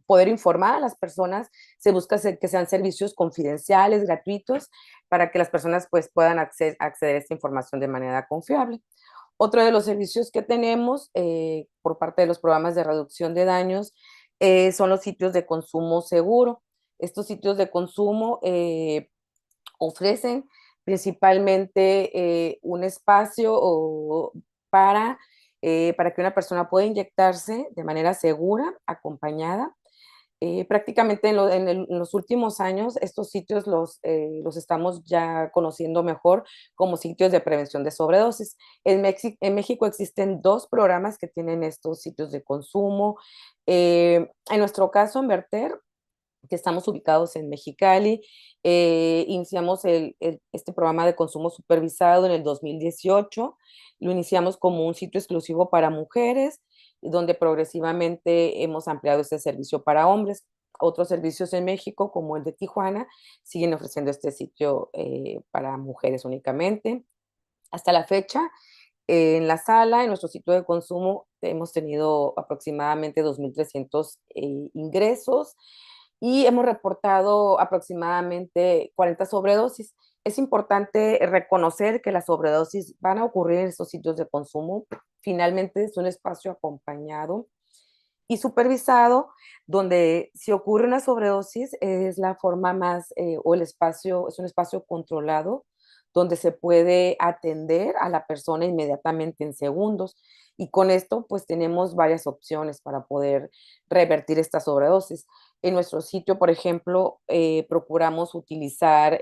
poder informar a las personas. Se busca que sean servicios confidenciales, gratuitos, para que las personas pues puedan acceder a esta información de manera confiable. Otro de los servicios que tenemos por parte de los programas de reducción de daños son los sitios de consumo seguro. Estos sitios de consumo ofrecen principalmente un espacio para que una persona pueda inyectarse de manera segura, acompañada. Prácticamente en los últimos años estos sitios los estamos ya conociendo mejor como sitios de prevención de sobredosis. En México existen 2 programas que tienen estos sitios de consumo. En nuestro caso, en Verter, que estamos ubicados en Mexicali, iniciamos este programa de consumo supervisado en el 2018. Lo iniciamos como un sitio exclusivo para mujeres, donde progresivamente hemos ampliado este servicio para hombres. Otros servicios en México, como el de Tijuana, siguen ofreciendo este sitio para mujeres únicamente. Hasta la fecha, en la sala, en nuestro sitio de consumo, hemos tenido aproximadamente 2.300 ingresos y hemos reportado aproximadamente 40 sobredosis. Es importante reconocer que las sobredosis van a ocurrir en estos sitios de consumo. Finalmente es un espacio acompañado y supervisado, donde si ocurre una sobredosis es la forma más, o el espacio, es un espacio controlado, donde se puede atender a la persona inmediatamente en segundos. Y con esto, pues tenemos varias opciones para poder revertir esta sobredosis. En nuestro sitio, por ejemplo, procuramos utilizar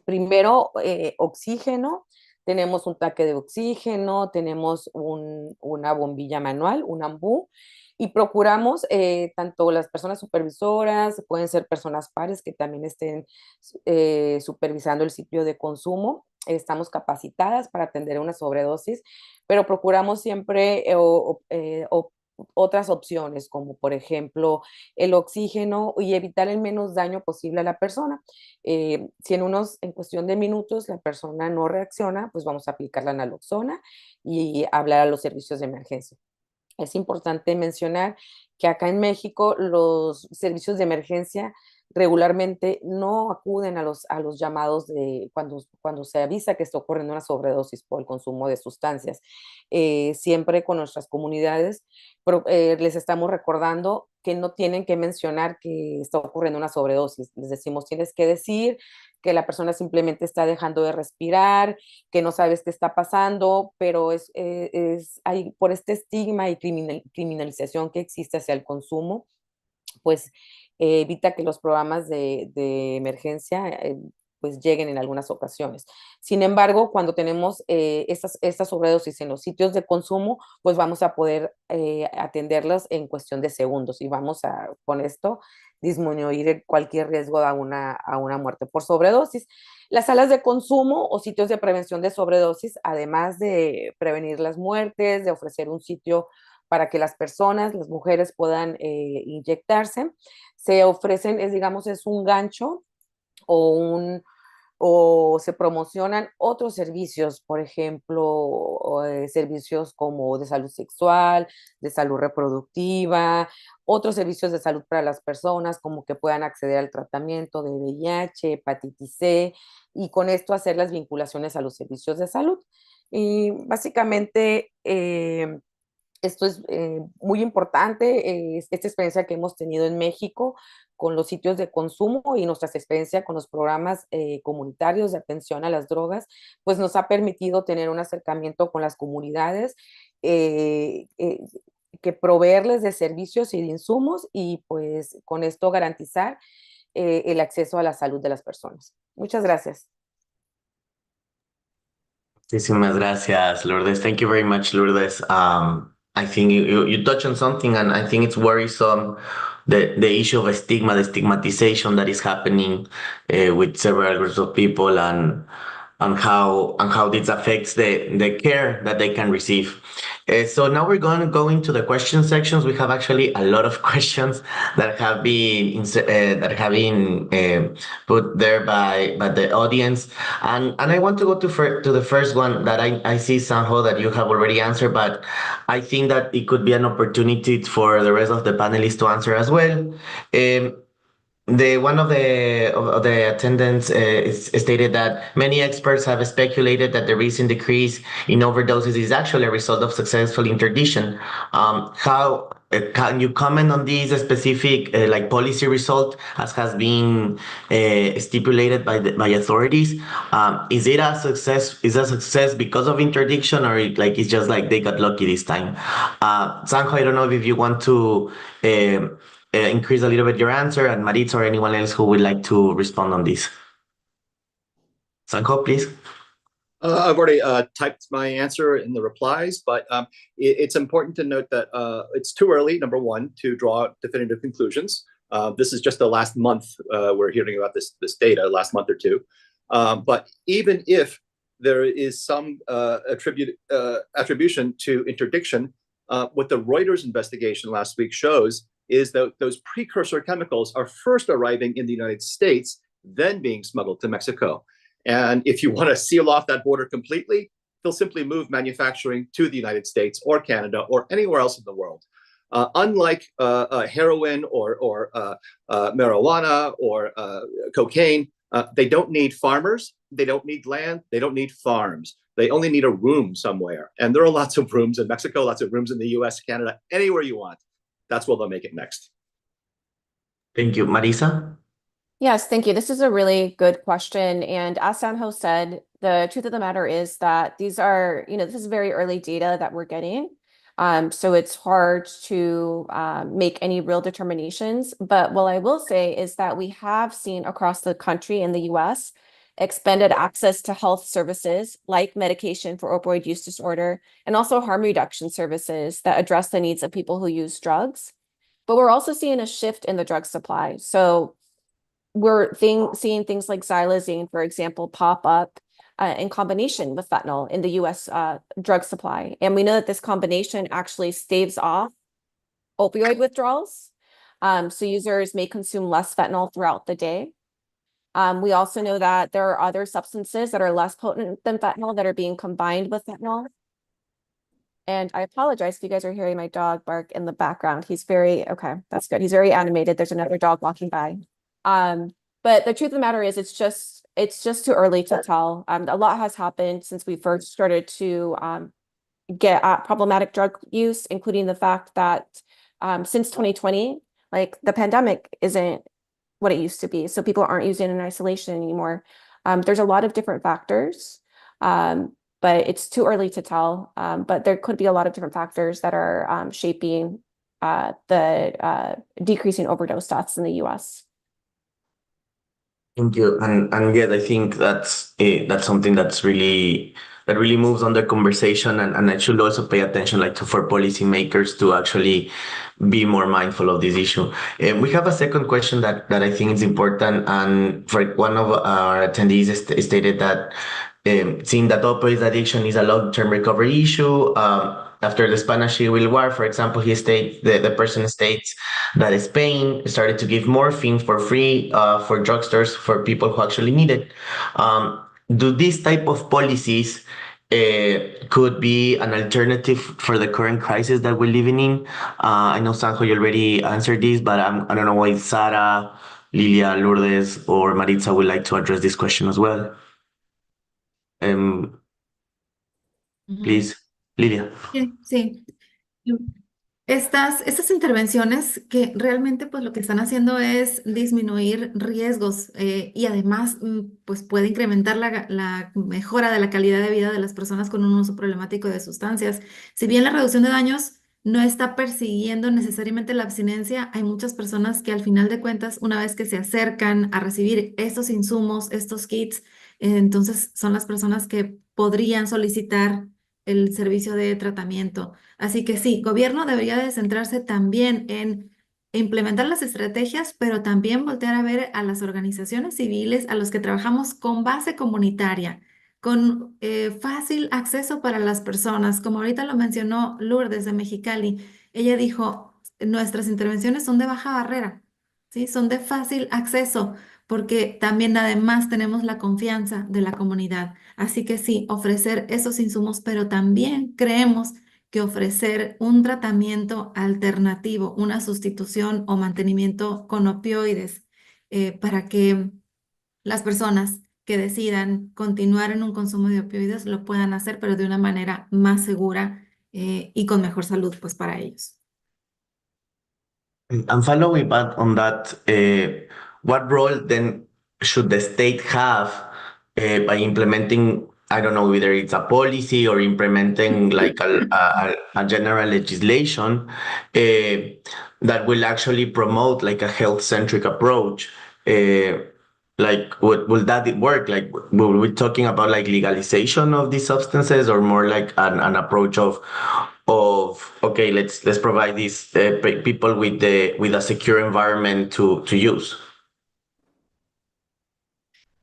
primero oxígeno, tenemos un tanque de oxígeno, tenemos una bombilla manual, un ambú, y procuramos tanto las personas supervisoras, pueden ser personas pares que también estén supervisando el sitio de consumo. Estamos capacitadas para atender una sobredosis, pero procuramos siempre otras opciones, como por ejemplo el oxígeno y evitar el menos daño posible a la persona. Si en cuestión de minutos la persona no reacciona, pues vamos a aplicar la naloxona y hablar a los servicios de emergencia. Es importante mencionar que acá en México los servicios de emergencia regularmente no acuden a los llamados de cuando se avisa que está ocurriendo una sobredosis por el consumo de sustancias. Siempre con nuestras comunidades les estamos recordando que no tienen que mencionar que está ocurriendo una sobredosis. Les decimos, tienes que decir que la persona simplemente está dejando de respirar, que no sabes qué está pasando, pero hay, por este estigma y criminalización que existe hacia el consumo, pues evita que los programas de emergencia pues lleguen en algunas ocasiones. Sin embargo, cuando tenemos estas sobredosis en los sitios de consumo, pues vamos a poder atenderlas en cuestión de segundos y vamos a, con esto, disminuir cualquier riesgo a una muerte por sobredosis. Las salas de consumo o sitios de prevención de sobredosis, además de prevenir las muertes, de ofrecer un sitio para que las personas, las mujeres puedan inyectarse. Se ofrecen, digamos, es un gancho o se promocionan otros servicios, por ejemplo, servicios como de salud sexual, de salud reproductiva, otros servicios de salud para las personas, como que puedan acceder al tratamiento de VIH, hepatitis C, y con esto hacer las vinculaciones a los servicios de salud. Y básicamente esto es muy importante, esta experiencia que hemos tenido en México con los sitios de consumo y nuestra experiencia con los programas comunitarios de atención a las drogas, pues nos ha permitido tener un acercamiento con las comunidades, que proveerles de servicios y de insumos y pues con esto garantizar el acceso a la salud de las personas. Muchas gracias. Muchísimas gracias, Lourdes. Thank you very much, Lourdes. I think you touch on something, and I think it's worrisome, the issue of stigma, the stigmatization that is happening with several groups of people, and how this affects the care that they can receive. So now we're going to go into the question sections. We have actually a lot of questions that have been put there by the audience, and I want to go to the first one that I see, Sanjo, that you have already answered, but I think that it could be an opportunity for the rest of the panelists to answer as well. The one of the attendants stated that many experts have speculated that the recent decrease in overdoses is actually a result of successful interdiction. How can you comment on this specific like policy result as has been stipulated by authorities? Is it a success? Is a success because of interdiction, or like it's just like they got lucky this time? Sanjo, I don't know if you want to increase a little bit your answer, and Maritza or anyone else who would like to respond on this. Sanko, please. I've already typed my answer in the replies, but it's important to note that it's too early, number one, to draw definitive conclusions. This is just the last month we're hearing about this data, last month or two. But even if there is some attribution to interdiction, what the Reuters investigation last week shows is that those precursor chemicals are first arriving in the United States, then being smuggled to Mexico. And if you want to seal off that border completely, they'll simply move manufacturing to the United States or Canada or anywhere else in the world. Unlike heroin or marijuana or cocaine, they don't need farmers, they don't need land, they don't need farms. They only need a room somewhere. And there are lots of rooms in Mexico, lots of rooms in the US, Canada, anywhere you want. That's where they'll make it next. Thank you. Marisa? Yes, thank you. This is a really good question. And as Sanjo said, the truth of the matter is that these are, this is very early data that we're getting. So it's hard to make any real determinations. But what I will say is that we have seen across the country in the US expanded access to health services like medication for opioid use disorder, and also harm reduction services that address the needs of people who use drugs. But we're also seeing a shift in the drug supply. So we're seeing things like xylazine, for example, pop up in combination with fentanyl in the US drug supply. And we know that this combination actually staves off opioid withdrawals. So users may consume less fentanyl throughout the day. We also know that there are other substances that are less potent than fentanyl that are being combined with fentanyl. And I apologize if you guys are hearing my dog bark in the background. Okay, that's good. He's very animated. There's another dog walking by. But the truth of the matter is it's just too early to tell. A lot has happened since we first started to get at problematic drug use, including the fact that since 2020, like the pandemic isn't what it used to be. So people aren't using it in isolation anymore. There's a lot of different factors, but it's too early to tell. But there could be a lot of different factors that are shaping the decreasing overdose deaths in the US. Thank you. And yet I think that's something that really moves on the conversation, and I should also pay attention for policymakers to actually be more mindful of this issue. We have a second question that I think is important, and for one of our attendees stated that seeing that opioid addiction is a long-term recovery issue, after the Spanish Civil War, for example, the person states that Spain started to give morphine for free for drugstores for people who actually need it. Do these type of policies could be an alternative for the current crisis that we're living in? I know Sanjo, you already answered this, but I don't know if Sara, Lilia, Lourdes, or Maritza would like to address this question as well. Please, Lilia. Sí, sí. Estas intervenciones que realmente pues lo que están haciendo es disminuir riesgos y además pues puede incrementar la mejora de la calidad de vida de las personas con un uso problemático de sustancias. Si bien la reducción de daños no está persiguiendo necesariamente la abstinencia, hay muchas personas que al final de cuentas, una vez que se acercan a recibir estos insumos, estos kits, entonces son las personas que podrían solicitar el servicio de tratamiento. Así que sí, gobierno debería de centrarse también en implementar las estrategias, pero también voltear a ver a las organizaciones civiles, a los que trabajamos con base comunitaria, con fácil acceso para las personas. Como ahorita lo mencionó Lourdes de Mexicali, ella dijo, nuestras intervenciones son de baja barrera, ¿sí? Son de fácil acceso, porque también además tenemos la confianza de la comunidad. Así que sí, ofrecer esos insumos, pero también creemos que ofrecer un tratamiento alternativo, una sustitución o mantenimiento con opioides, para que las personas que decidan continuar en un consumo de opioides lo puedan hacer, pero de una manera más segura, y con mejor salud, pues para ellos. And following up on that, what role then should the state have by implementing, I don't know, whether it's a policy or implementing like a general legislation that will actually promote like a health-centric approach? Like, will that work? Like, will we talking about like legalization of these substances, or more like an approach of okay, let's provide these people with a secure environment to use?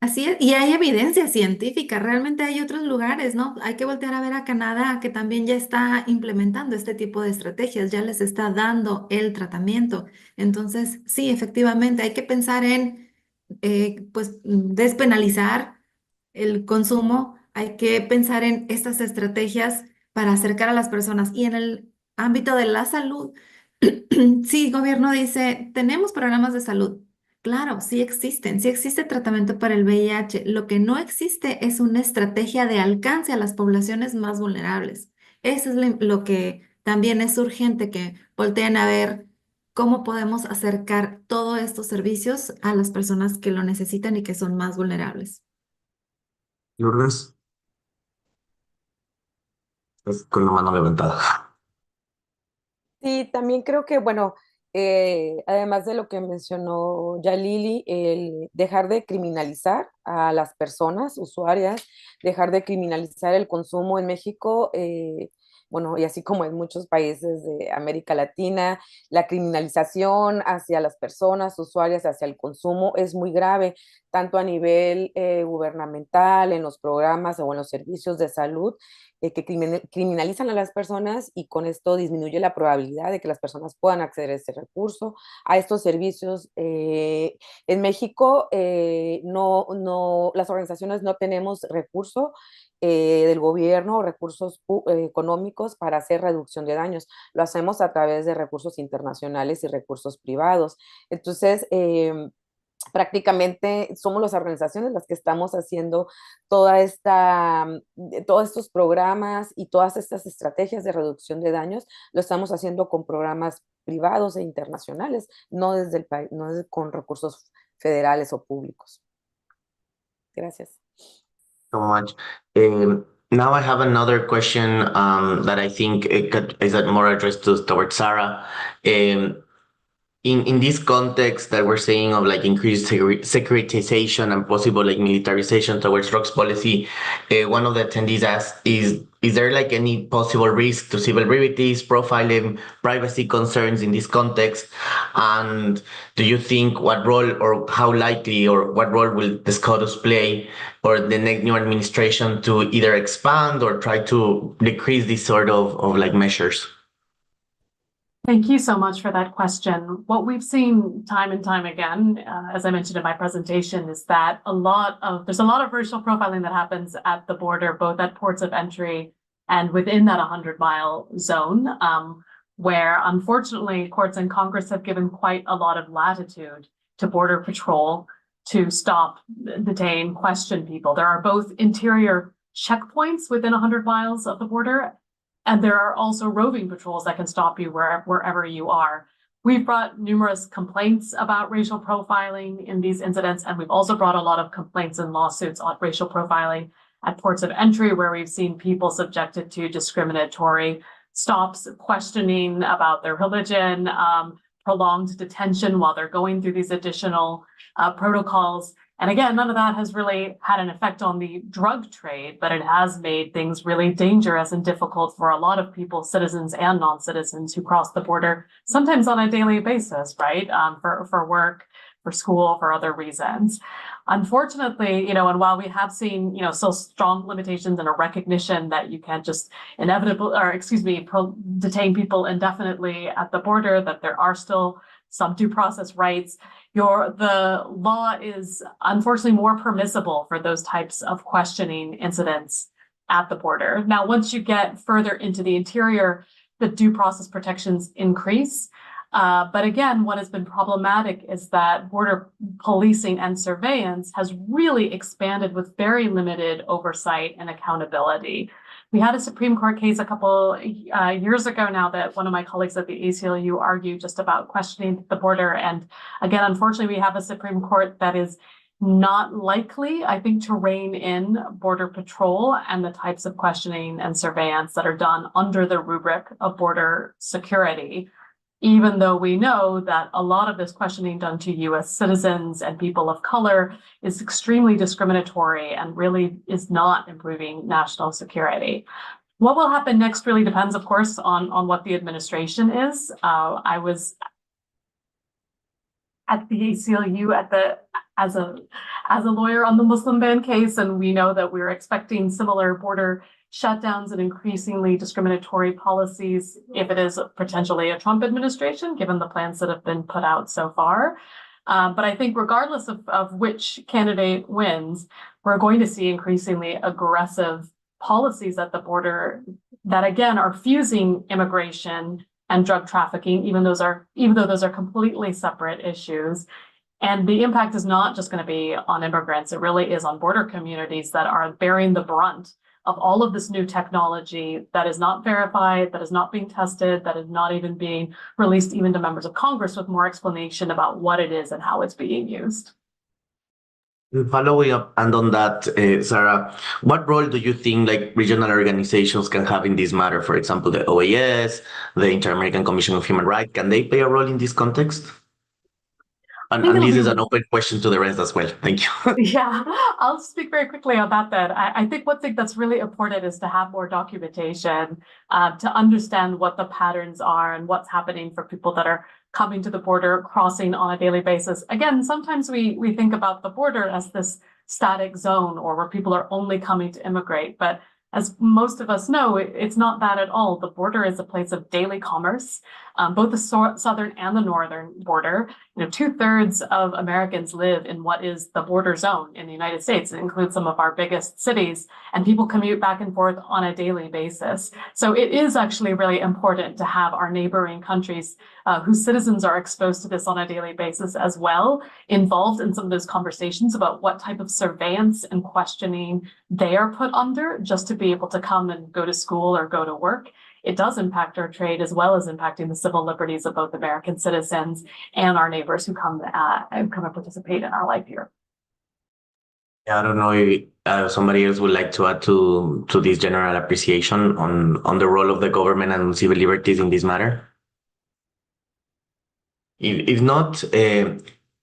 Así es, y hay evidencia científica, realmente hay otros lugares, ¿no? Hay que voltear a ver a Canadá, que también ya está implementando este tipo de estrategias, ya les está dando el tratamiento. Entonces, sí, efectivamente, hay que pensar en, pues, despenalizar el consumo, hay que pensar en estas estrategias para acercar a las personas. Y en el ámbito de la salud, sí, el gobierno dice, tenemos programas de salud. Claro, sí existe tratamiento para el VIH. Lo que no existe es una estrategia de alcance a las poblaciones más vulnerables. Eso es lo que también es urgente que volteen a ver cómo podemos acercar todos estos servicios a las personas que lo necesitan y que son más vulnerables. Lourdes, estás con la mano levantada. Sí, también creo que, bueno, además de lo que mencionó ya Lili, el dejar de criminalizar a las personas usuarias, dejar de criminalizar el consumo en México, bueno, y así como en muchos países de América Latina, la criminalización hacia las personas usuarias, hacia el consumo, es muy grave, tanto a nivel gubernamental, en los programas o en los servicios de salud, que criminalizan a las personas y con esto disminuye la probabilidad de que las personas puedan acceder a este recurso, a estos servicios. En México, las organizaciones no tenemos recurso del gobierno o recursos económicos para hacer reducción de daños. Lo hacemos a través de recursos internacionales y recursos privados. Entonces, prácticamente somos las organizaciones las que estamos haciendo todos estos programas y todas estas estrategias de reducción de daños, lo estamos haciendo con programas privados e internacionales, no desde el país, no con recursos federales o públicos. Gracias. So much. Now I have another question that I think is more addressed towards Sarah. In this context that we're saying of like increased securitization and possible like militarization towards drugs policy, one of the attendees asked, is there like any possible risk to civil liberties, profiling, privacy concerns in this context? And do you think what role or how likely or what role will the SCOTUS play or the next new administration to either expand or try to decrease these sort of like measures? Thank you so much for that question. What we've seen time and time again, as I mentioned in my presentation, is that there's a lot of racial profiling that happens at the border, both at ports of entry and within that 100-mile zone, where unfortunately courts and Congress have given quite a lot of latitude to Border Patrol to stop, detain, question people. There are both interior checkpoints within 100 miles of the border, and there are also roving patrols that can stop you wherever you are. We've brought numerous complaints about racial profiling in these incidents, and we've also brought a lot of complaints and lawsuits on racial profiling at ports of entry, where we've seen people subjected to discriminatory stops, questioning about their religion, prolonged detention while they're going through these additional protocols. And again, none of that has really had an effect on the drug trade, but it has made things really dangerous and difficult for a lot of people, citizens and non-citizens, who cross the border, sometimes on a daily basis, right? For work, for school, for other reasons. Unfortunately, and while we have seen, so strong limitations and a recognition that you can't just detain people indefinitely at the border, that there are still some due process rights, the law is unfortunately more permissible for those types of questioning incidents at the border. Now, once you get further into the interior, the due process protections increase. But again, what has been problematic is that border policing and surveillance has really expanded with very limited oversight and accountability. We had a Supreme Court case a couple years ago now that one of my colleagues at the ACLU argued just about questioning the border. And again, unfortunately, we have a Supreme Court that is not likely, I think, to rein in Border Patrol and the types of questioning and surveillance that are done under the rubric of border security, even though we know that a lot of this questioning done to U.S. citizens and people of color is extremely discriminatory and really is not improving national security. What will happen next really depends, of course, on what the administration is. I was at the ACLU as a lawyer on the Muslim ban case, and we know that we're expecting similar border shutdowns and increasingly discriminatory policies if it is potentially a Trump administration, given the plans that have been put out so far. But I think regardless of which candidate wins, we're going to see increasingly aggressive policies at the border that, again, are fusing immigration and drug trafficking, even though those are completely separate issues. And the impact is not just going to be on immigrants. It really is on border communities that are bearing the brunt of all of this new technology that is not verified, that is not being tested, that is not even being released even to members of Congress with more explanation about what it is and how it's being used. Following up and on that, Sarah, what role do you think like regional organizations can have in this matter? For example, the OAS, the Inter-American Commission of Human Rights, can they play a role in this context? And this is an open question to the rest as well. Thank you. Yeah, I'll speak very quickly about that. I think one thing that's really important is to have more documentation, to understand what the patterns are and what's happening for people that are coming to the border, crossing on a daily basis. Again, sometimes we think about the border as this static zone or where people are only coming to immigrate. But as most of us know, it's not that at all. The border is a place of daily commerce, both the southern and the northern border. 2/3 of Americans live in what is the border zone in the United States. It includes some of our biggest cities, and people commute back and forth on a daily basis. So it is actually really important to have our neighboring countries whose citizens are exposed to this on a daily basis as well, involved in some of those conversations about what type of surveillance and questioning they are put under just to be able to come and go to school or go to work. It does impact our trade as well as impacting the civil liberties of both American citizens and our neighbors who come and participate in our life here. Yeah, I don't know if somebody else would like to add to this general appreciation on the role of the government and civil liberties in this matter. If not,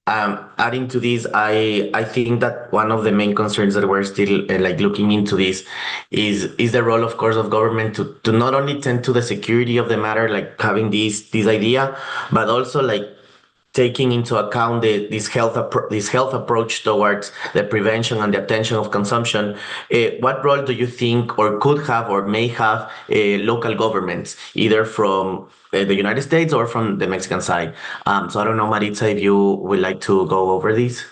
adding to this, I think that one of the main concerns that we're still looking into this is the role, of course, of government to not only tend to the security of the matter, like having this idea, but also taking into account this health approach towards the prevention and the attention of consumption, what role do you think or could have or may have local governments, either from the United States or from the Mexican side? So I don't know, Maritza, if you would like to go over this.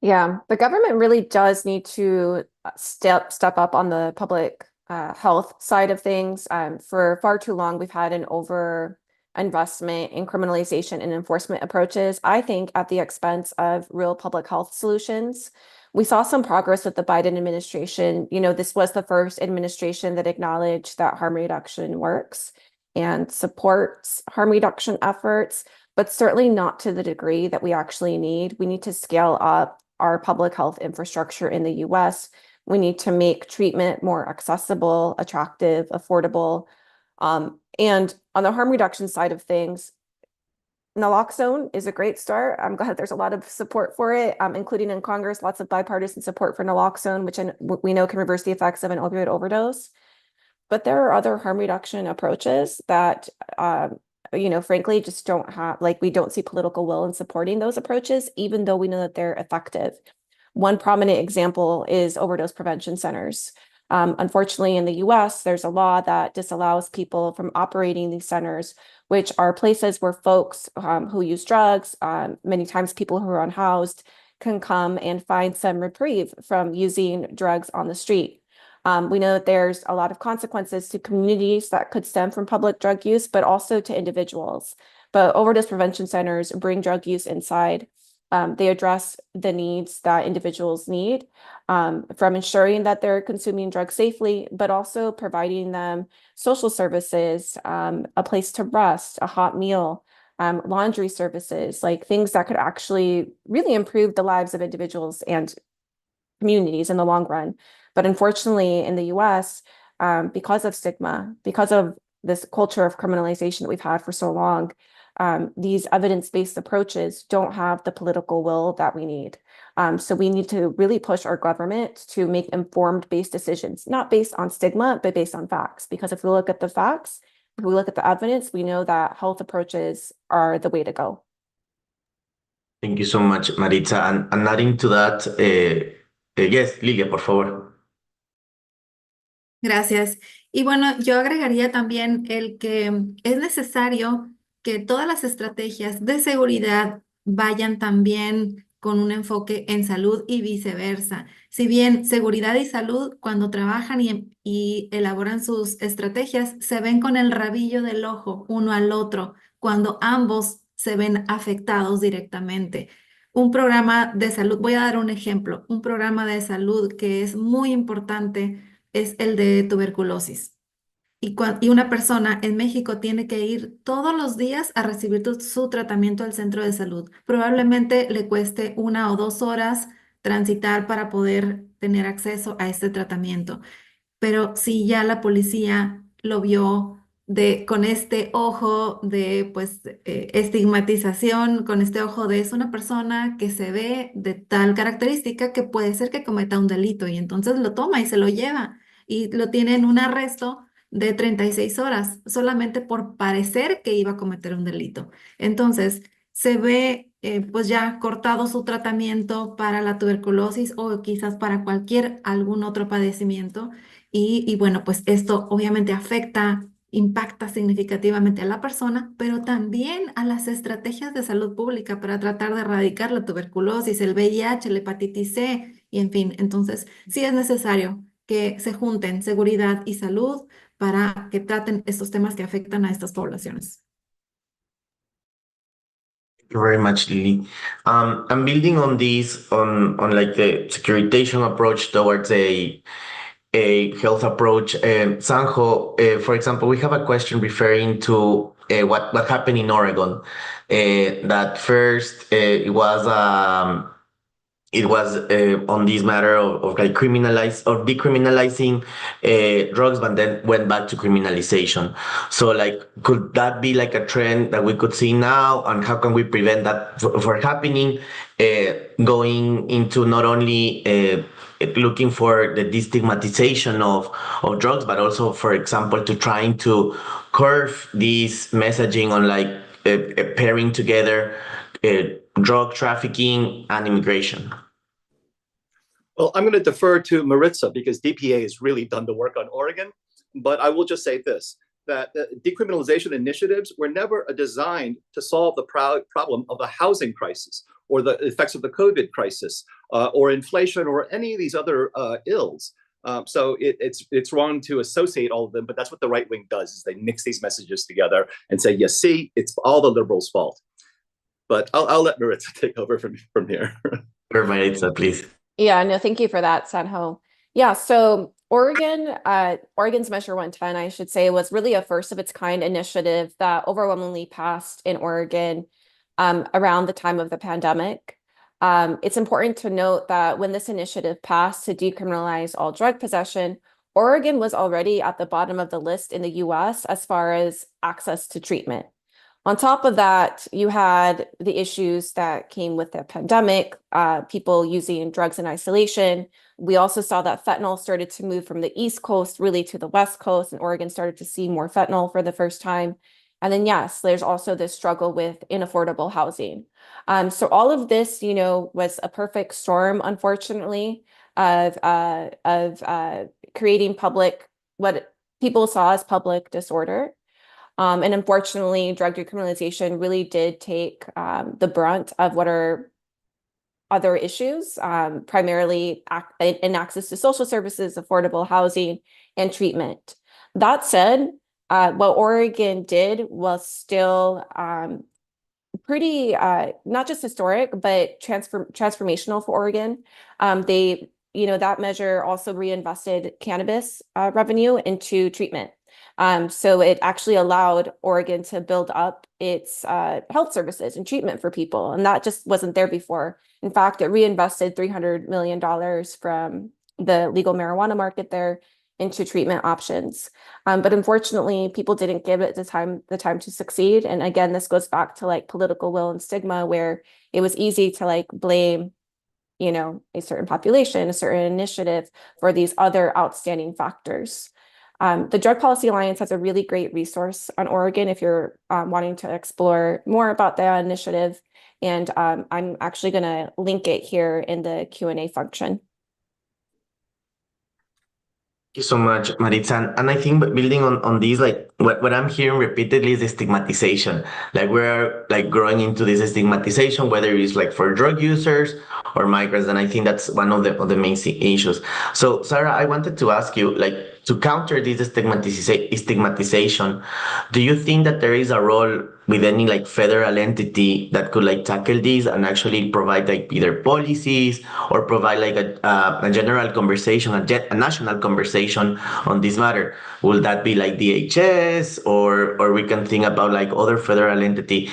Yeah, the government really does need to step up on the public health side of things. For far too long, we've had an over investment in criminalization and enforcement approaches, I think at the expense of real public health solutions. We saw some progress with the Biden administration. You know, this was the first administration that acknowledged that harm reduction works and supports harm reduction efforts, but certainly not to the degree that we actually need. We need to scale up our public health infrastructure in the US. We need to make treatment more accessible, attractive, affordable. And on the harm reduction side of things, naloxone is a great start. I'm glad there's a lot of support for it, including in Congress, lots of bipartisan support for naloxone, which we know can reverse the effects of an opioid overdose. But there are other harm reduction approaches that, frankly, just don't have, we don't see political will in supporting those approaches, even though we know that they're effective. One prominent example is overdose prevention centers. Unfortunately, in the US, there's a law that disallows people from operating these centers, which are places where folks who use drugs, many times people who are unhoused, can come and find some reprieve from using drugs on the street. We know that there's a lot of consequences to communities that could stem from public drug use, but also to individuals. But overdose prevention centers bring drug use inside. They address the needs that individuals need, from ensuring that they're consuming drugs safely, but also providing them social services, a place to rest, a hot meal, laundry services, like things that could actually really improve the lives of individuals and communities in the long run. But unfortunately, in the US, because of stigma, because of this culture of criminalization that we've had for so long, these evidence-based approaches don't have the political will that we need. So we need to really push our government to make informed-based decisions, not based on stigma, but based on facts. Because if we look at the facts, if we look at the evidence, we know that health approaches are the way to go. Thank you so much, Maritza. And adding to that, yes, Lilia, por favor. Gracias. Y bueno, yo agregaría también el que es necesario que todas las estrategias de seguridad vayan también con un enfoque en salud y viceversa. Si bien seguridad y salud, cuando trabajan y elaboran sus estrategias, se ven con el rabillo del ojo uno al otro, cuando ambos se ven afectados directamente. Un programa de salud, voy a dar un ejemplo, un programa de salud que es muy importante es el de tuberculosis. Y una persona en México tiene que ir todos los días a recibir su tratamiento al centro de salud. Probablemente le cueste 1 o 2 horas transitar para poder tener acceso a este tratamiento. Pero si ya la policía lo vio con este ojo de estigmatización, con este ojo de es una persona que se ve de tal característica que puede ser que cometa un delito y entonces lo toma y se lo lleva y lo tiene en un arresto de 36 horas solamente por parecer que iba a cometer un delito. Entonces se ve pues ya cortado su tratamiento para la tuberculosis o quizás para algún otro padecimiento. Y bueno, pues esto obviamente impacta significativamente a la persona, pero también a las estrategias de salud pública para tratar de erradicar la tuberculosis, el VIH, la hepatitis C, y en fin. Entonces, sí es necesario que se junten seguridad y salud para que traten estos temas que afectan a estas poblaciones. Thank you very much, Lily. I'm building on this, on like the securitization approach towards a health approach. Sanjo, for example, we have a question referring to what happened in Oregon. That first it was on this matter of like decriminalizing drugs, but then went back to criminalization. So like, could that be like a trend that we could see now, and how can we prevent that from happening, going into not only looking for the destigmatization of drugs, but also, for example, to trying to curve this messaging on like pairing together drug trafficking and immigration? Well, I'm going to defer to Maritza because DPA has really done the work on Oregon. But I will just say this, that decriminalization initiatives were never designed to solve the problem of the housing crisis or the effects of the COVID crisis or inflation or any of these other ills. So it's wrong to associate all of them, but that's what the right wing does, is they mix these messages together and say, you see, it's all the liberals' fault. But I'll let Maritza take over from here. Maritza, please. Yeah, no, thank you for that, Sanho. Yeah, so Oregon's Measure 110, I should say, was really a first of its kind initiative that overwhelmingly passed in Oregon around the time of the pandemic. It's important to note that when this initiative passed to decriminalize all drug possession, Oregon was already at the bottom of the list in the US as far as access to treatment. On top of that, you had the issues that came with the pandemic, people using drugs in isolation. We also saw that fentanyl started to move from the East Coast really to the West Coast, and Oregon started to see more fentanyl for the first time. And then, yes, there's also this struggle with inaffordable housing. So all of this, was a perfect storm, unfortunately, of creating what people saw as public disorder. And unfortunately, drug decriminalization really did take the brunt of what are other issues, primarily in access to social services, affordable housing, and treatment. That said, what Oregon did was still pretty, not just historic, but transformational for Oregon. That measure also reinvested cannabis revenue into treatment. So it actually allowed Oregon to build up its health services and treatment for people. And that just wasn't there before. In fact, it reinvested $300 million from the legal marijuana market there into treatment options. But unfortunately, people didn't give it the time to succeed. And again, this goes back to political will and stigma, where it was easy to blame a certain population, a certain initiative for these other outstanding factors. The Drug Policy Alliance has a really great resource on Oregon if you're wanting to explore more about that initiative. And I'm actually going to link it here in the Q&A function. Thank you so much, Maritza. And I think building on this, what I'm hearing repeatedly is the stigmatization. We're growing into this stigmatization, whether it's for drug users or migrants. And I think that's one of the main issues. So Sarah, I wanted to ask you, to counter this stigmatization, do you think that there is a role with any federal entity that could tackle this and actually provide either policies or provide a general conversation, a national conversation on this matter? Will that be DHS, or we can think about other federal entity,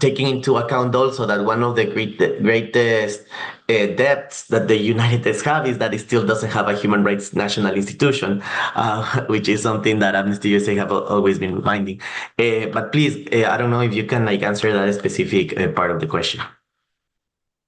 taking into account also that one of the greatest debts that the United States have is that it still doesn't have a human rights national institution, which is something that Amnesty USA have always been reminding. But please, I don't know if you can answer that specific part of the question.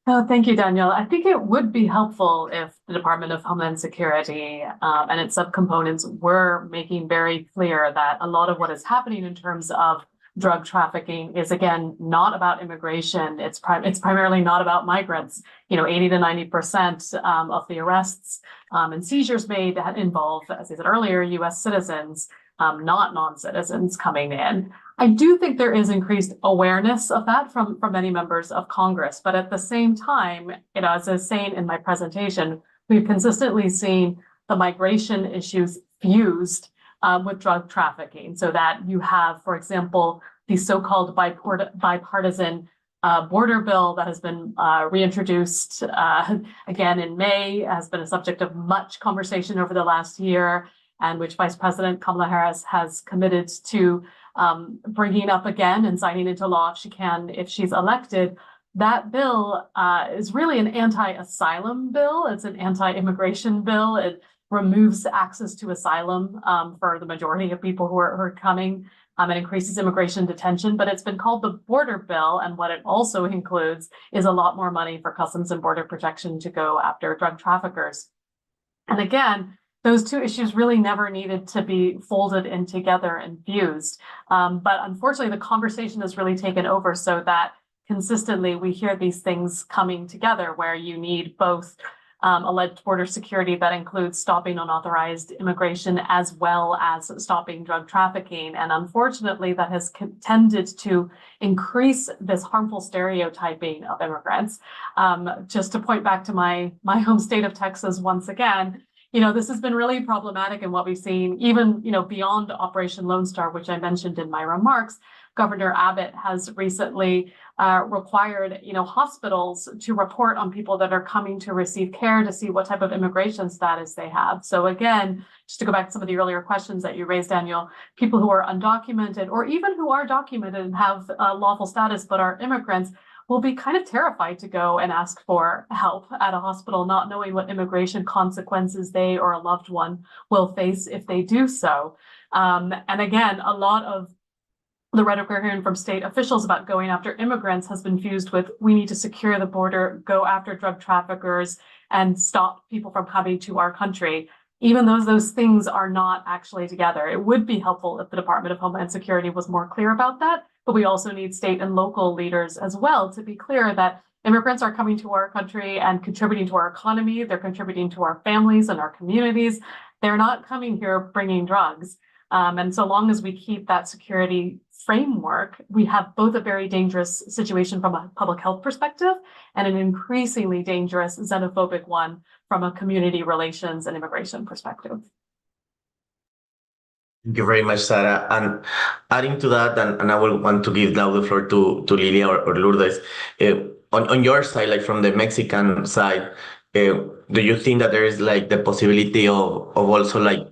Oh, thank you, Daniel. I think it would be helpful if the Department of Homeland Security and its subcomponents were making very clear that a lot of what is happening in terms of drug trafficking is, again, not about immigration. It's primarily not about migrants. 80 to 90% of the arrests and seizures made that involve, as I said earlier, U.S. citizens, not non-citizens coming in. I do think there is increased awareness of that from many members of Congress. But at the same time, as I was saying in my presentation, we've consistently seen the migration issues fused with drug trafficking, so that you have, for example, the so-called bipartisan border bill that has been reintroduced again in May, has been a subject of much conversation over the last year, and which Vice President Kamala Harris has committed to bringing up again and signing into law if she's elected. That bill is really an anti-asylum bill. It's an anti-immigration bill. It removes access to asylum for the majority of people who are coming. It increases immigration detention, but it's been called the border bill. And what it also includes is a lot more money for Customs and Border Protection to go after drug traffickers. And again, those two issues really never needed to be folded in together and fused. But unfortunately, the conversation has really taken over so that consistently we hear these things coming together where you need both alleged border security that includes stopping unauthorized immigration as well as stopping drug trafficking. And unfortunately, that has tended to increase this harmful stereotyping of immigrants. Just to point back to my home state of Texas once again, this has been really problematic in what we've seen, even, beyond Operation Lone Star, which I mentioned in my remarks. Governor Abbott has recently required, hospitals to report on people that are coming to receive care to see what type of immigration status they have. So again, just to go back to some of the earlier questions that you raised, Daniel, people who are undocumented or even who are documented and have lawful status but are immigrants will be kind of terrified to go and ask for help at a hospital, not knowing what immigration consequences they or a loved one will face if they do so. And again, a lot of the rhetoric we're hearing from state officials about going after immigrants has been fused with, we need to secure the border, go after drug traffickers, and stop people from coming to our country. Even though those things are not actually together. It would be helpful if the Department of Homeland Security was more clear about that, but we also need state and local leaders as well to be clear that immigrants are coming to our country and contributing to our economy. They're contributing to our families and our communities. They're not coming here bringing drugs. And so long as we keep that security framework, we have both a very dangerous situation from a public health perspective and an increasingly dangerous xenophobic one from a community relations and immigration perspective. Thank you very much, Sarah. And adding to that, and I will want to give now the floor to Lilia or Lourdes. On your side, like from the Mexican side, do you think that there is like the possibility of also like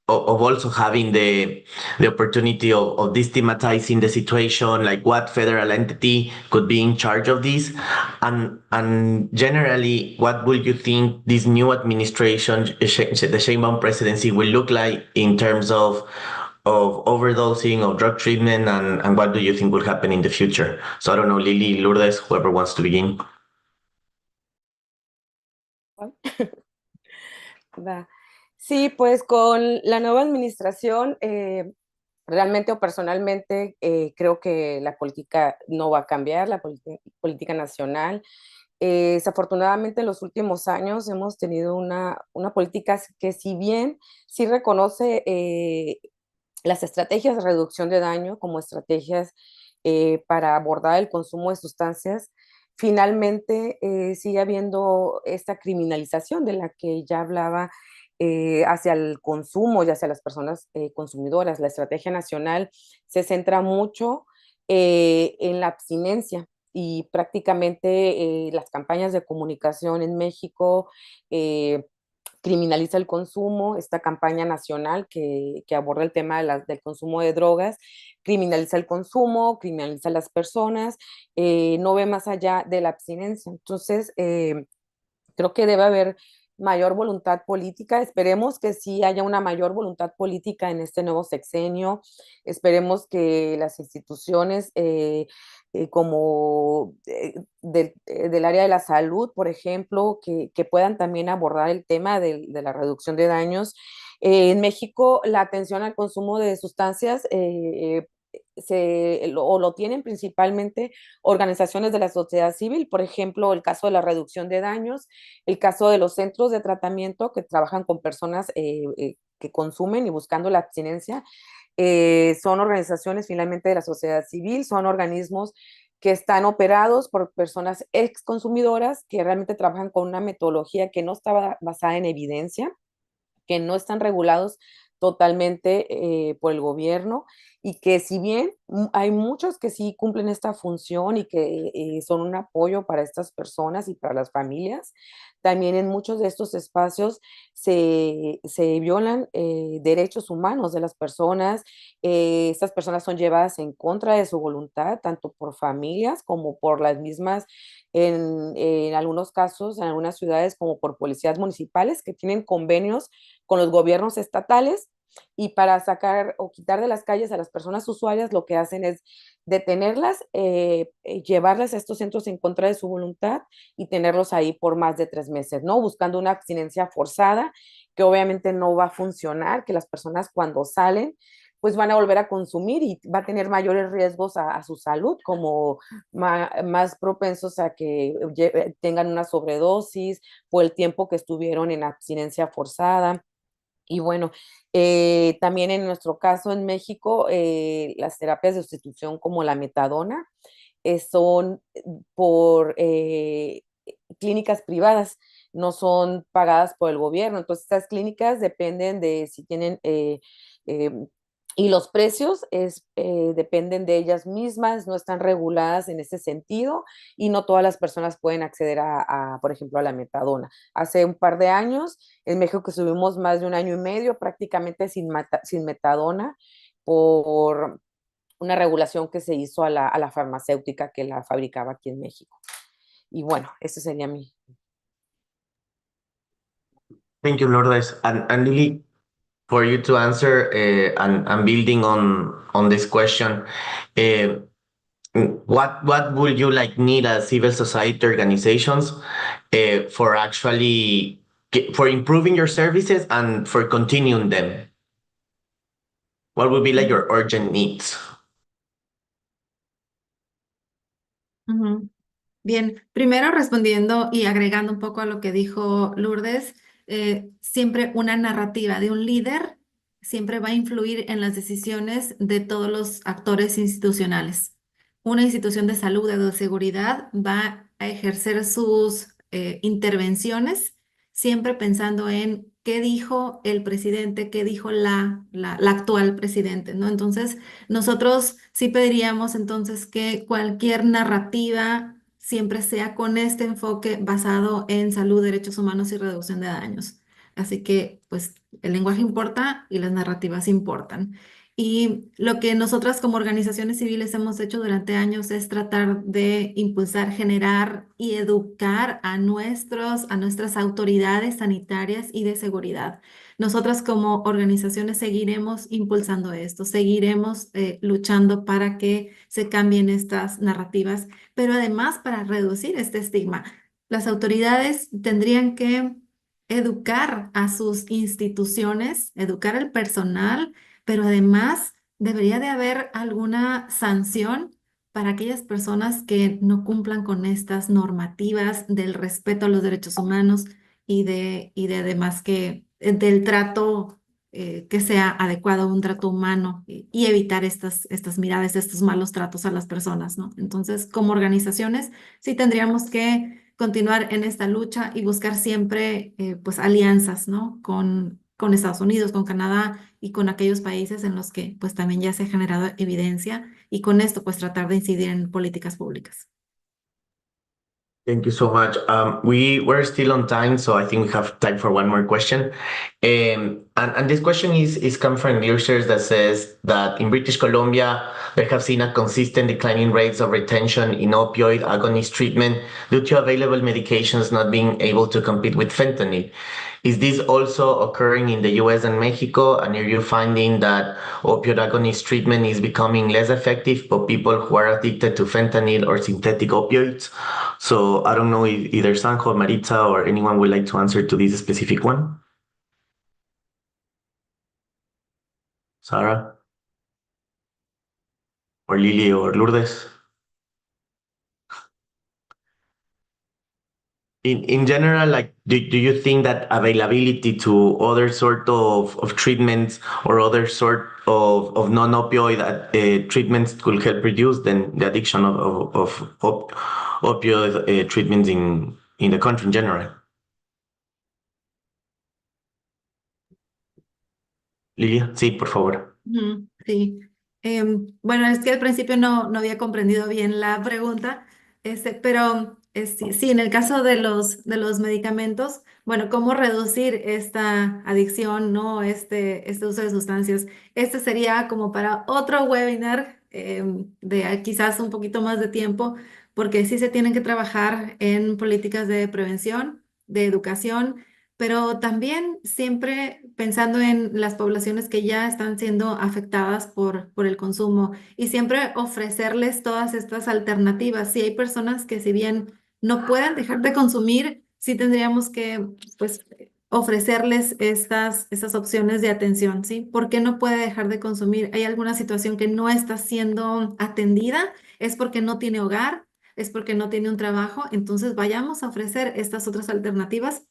of also having the opportunity of destigmatizing the situation, like what federal entity could be in charge of this, and generally, what would you think this new administration, the Sheinbaum presidency, will look like in terms of overdosing, of drug treatment, and what do you think will happen in the future? So I don't know, Lily, Lourdes, whoever wants to begin. Va. Sí, pues con la nueva administración, realmente o personalmente creo que la política no va a cambiar, la política nacional. Desafortunadamente en los últimos años hemos tenido una política que si bien sí reconoce las estrategias de reducción de daño como estrategias para abordar el consumo de sustancias, finalmente sigue habiendo esta criminalización de la que ya hablaba hacia el consumo y hacia las personas consumidoras. La estrategia nacional se centra mucho en la abstinencia y prácticamente las campañas de comunicación en México criminaliza el consumo. Esta campaña nacional que aborda el tema del consumo de drogas, criminaliza el consumo, criminaliza a las personas, no ve más allá de la abstinencia. Entonces, creo que debe haber mayor voluntad política. Esperemos que sí haya una mayor voluntad política en este nuevo sexenio. Esperemos que las instituciones como del área de la salud, por ejemplo, que puedan también abordar el tema de la reducción de daños. En México, la atención al consumo de sustancias lo tienen principalmente organizaciones de la sociedad civil, por ejemplo, el caso de la reducción de daños, el caso de los centros de tratamiento que trabajan con personas que consumen y buscando la abstinencia, son organizaciones finalmente de la sociedad civil, son organismos que están operados por personas ex consumidoras que realmente trabajan con una metodología que no está basada en evidencia, que no están regulados totalmente por el gobierno y que si bien hay muchos que sí cumplen esta función y que son un apoyo para estas personas y para las familias, también en muchos de estos espacios se violan derechos humanos de las personas. Estas personas son llevadas en contra de su voluntad, tanto por familias como por las mismas, en algunos casos, en algunas ciudades, como por policías municipales que tienen convenios con los gobiernos estatales y para sacar o quitar de las calles a las personas usuarias, lo que hacen es detenerlas, llevarlas a estos centros en contra de su voluntad y tenerlos ahí por más de 3 meses, ¿no? Buscando una abstinencia forzada que obviamente no va a funcionar, que las personas cuando salen pues van a volver a consumir y va a tener mayores riesgos a su salud, como más propensos a que tengan una sobredosis por el tiempo que estuvieron en abstinencia forzada. Y bueno, también en nuestro caso en México, las terapias de sustitución como la metadona son por clínicas privadas, no son pagadas por el gobierno. Entonces, estas clínicas dependen de si tienen, eh, y los precios dependen de ellas mismas, no están reguladas en ese sentido y no todas las personas pueden acceder por ejemplo, a la metadona. Hace un par de años, en México que estuvimos más de un año y medio prácticamente sin metadona por una regulación que se hizo a la farmacéutica que la fabricaba aquí en México. Y bueno, ese sería mi... Thank you, Lourdes. And Lily, for you to answer and building on this question, uh, what would you like need as civil society organizations for actually for improving your services and for continuing them? What would be like your urgent needs? Ujú. Bien, primero respondiendo y agregando un poco a lo que dijo Lourdes, siempre una narrativa de un líder siempre va a influir en las decisiones de todos los actores institucionales. Una institución de salud o de seguridad va a ejercer sus intervenciones siempre pensando en qué dijo el presidente, qué dijo la actual presidente, ¿no? Entonces, nosotros sí pediríamos entonces que cualquier narrativa siempre sea con este enfoque basado en salud, derechos humanos y reducción de daños. Así que, pues, el lenguaje importa y las narrativas importan. Y lo que nosotras como organizaciones civiles hemos hecho durante años es tratar de impulsar, generar y educar a nuestras autoridades sanitarias y de seguridad. Nosotras como organizaciones seguiremos impulsando esto, seguiremos luchando para que se cambien estas narrativas, pero además para reducir este estigma. Las autoridades tendrían que educar a sus instituciones, educar al personal, pero además debería de haber alguna sanción para aquellas personas que no cumplan con estas normativas del respeto a los derechos humanos y de además que del trato que sea adecuado, un trato humano y evitar estas miradas, estos malos tratos a las personas, ¿no? Entonces, como organizaciones, sí tendríamos que continuar en esta lucha y buscar siempre, pues, alianzas, ¿no? Con Estados Unidos, con Canadá y con aquellos países en los que, pues, también ya se ha generado evidencia y con esto, pues, tratar de incidir en políticas públicas. Thank you so much. We're still on time, so I think we have time for one more question. And this question is come from users that says that in British Columbia, they have seen a consistent declining rates of retention in opioid agonist treatment due to available medications not being able to compete with fentanyl. Is this also occurring in the US and Mexico? And are you finding that opioid agonist treatment is becoming less effective for people who are addicted to fentanyl or synthetic opioids? So I don't know if either Sanjo, Maritza, or anyone would like to answer to this specific one. Sarah, or Lily, or Lourdes. In general, like, do you think that availability to other sort of treatments or other sort of non-opioid treatments could help reduce then the addiction of opioid treatments in the country in general? Lilia, sí, por favor. Sí. Bueno, es que al principio no había comprendido bien la pregunta, pero sí, sí, en el caso de los medicamentos, bueno, ¿cómo reducir esta adicción, no? Este uso de sustancias. Este sería como para otro webinar de quizás un poquito más de tiempo, porque sí se tienen que trabajar en políticas de prevención, de educación, pero también siempre pensando en las poblaciones que ya están siendo afectadas por el consumo y siempre ofrecerles todas estas alternativas. Si hay personas que si bien no puedan dejar de consumir, sí tendríamos que, pues, ofrecerles estas opciones de atención, ¿sí? ¿Por qué no puede dejar de consumir? ¿Hay alguna situación que no está siendo atendida? ¿Es porque no tiene hogar? ¿Es porque no tiene un trabajo? Entonces vayamos a ofrecer estas otras alternativas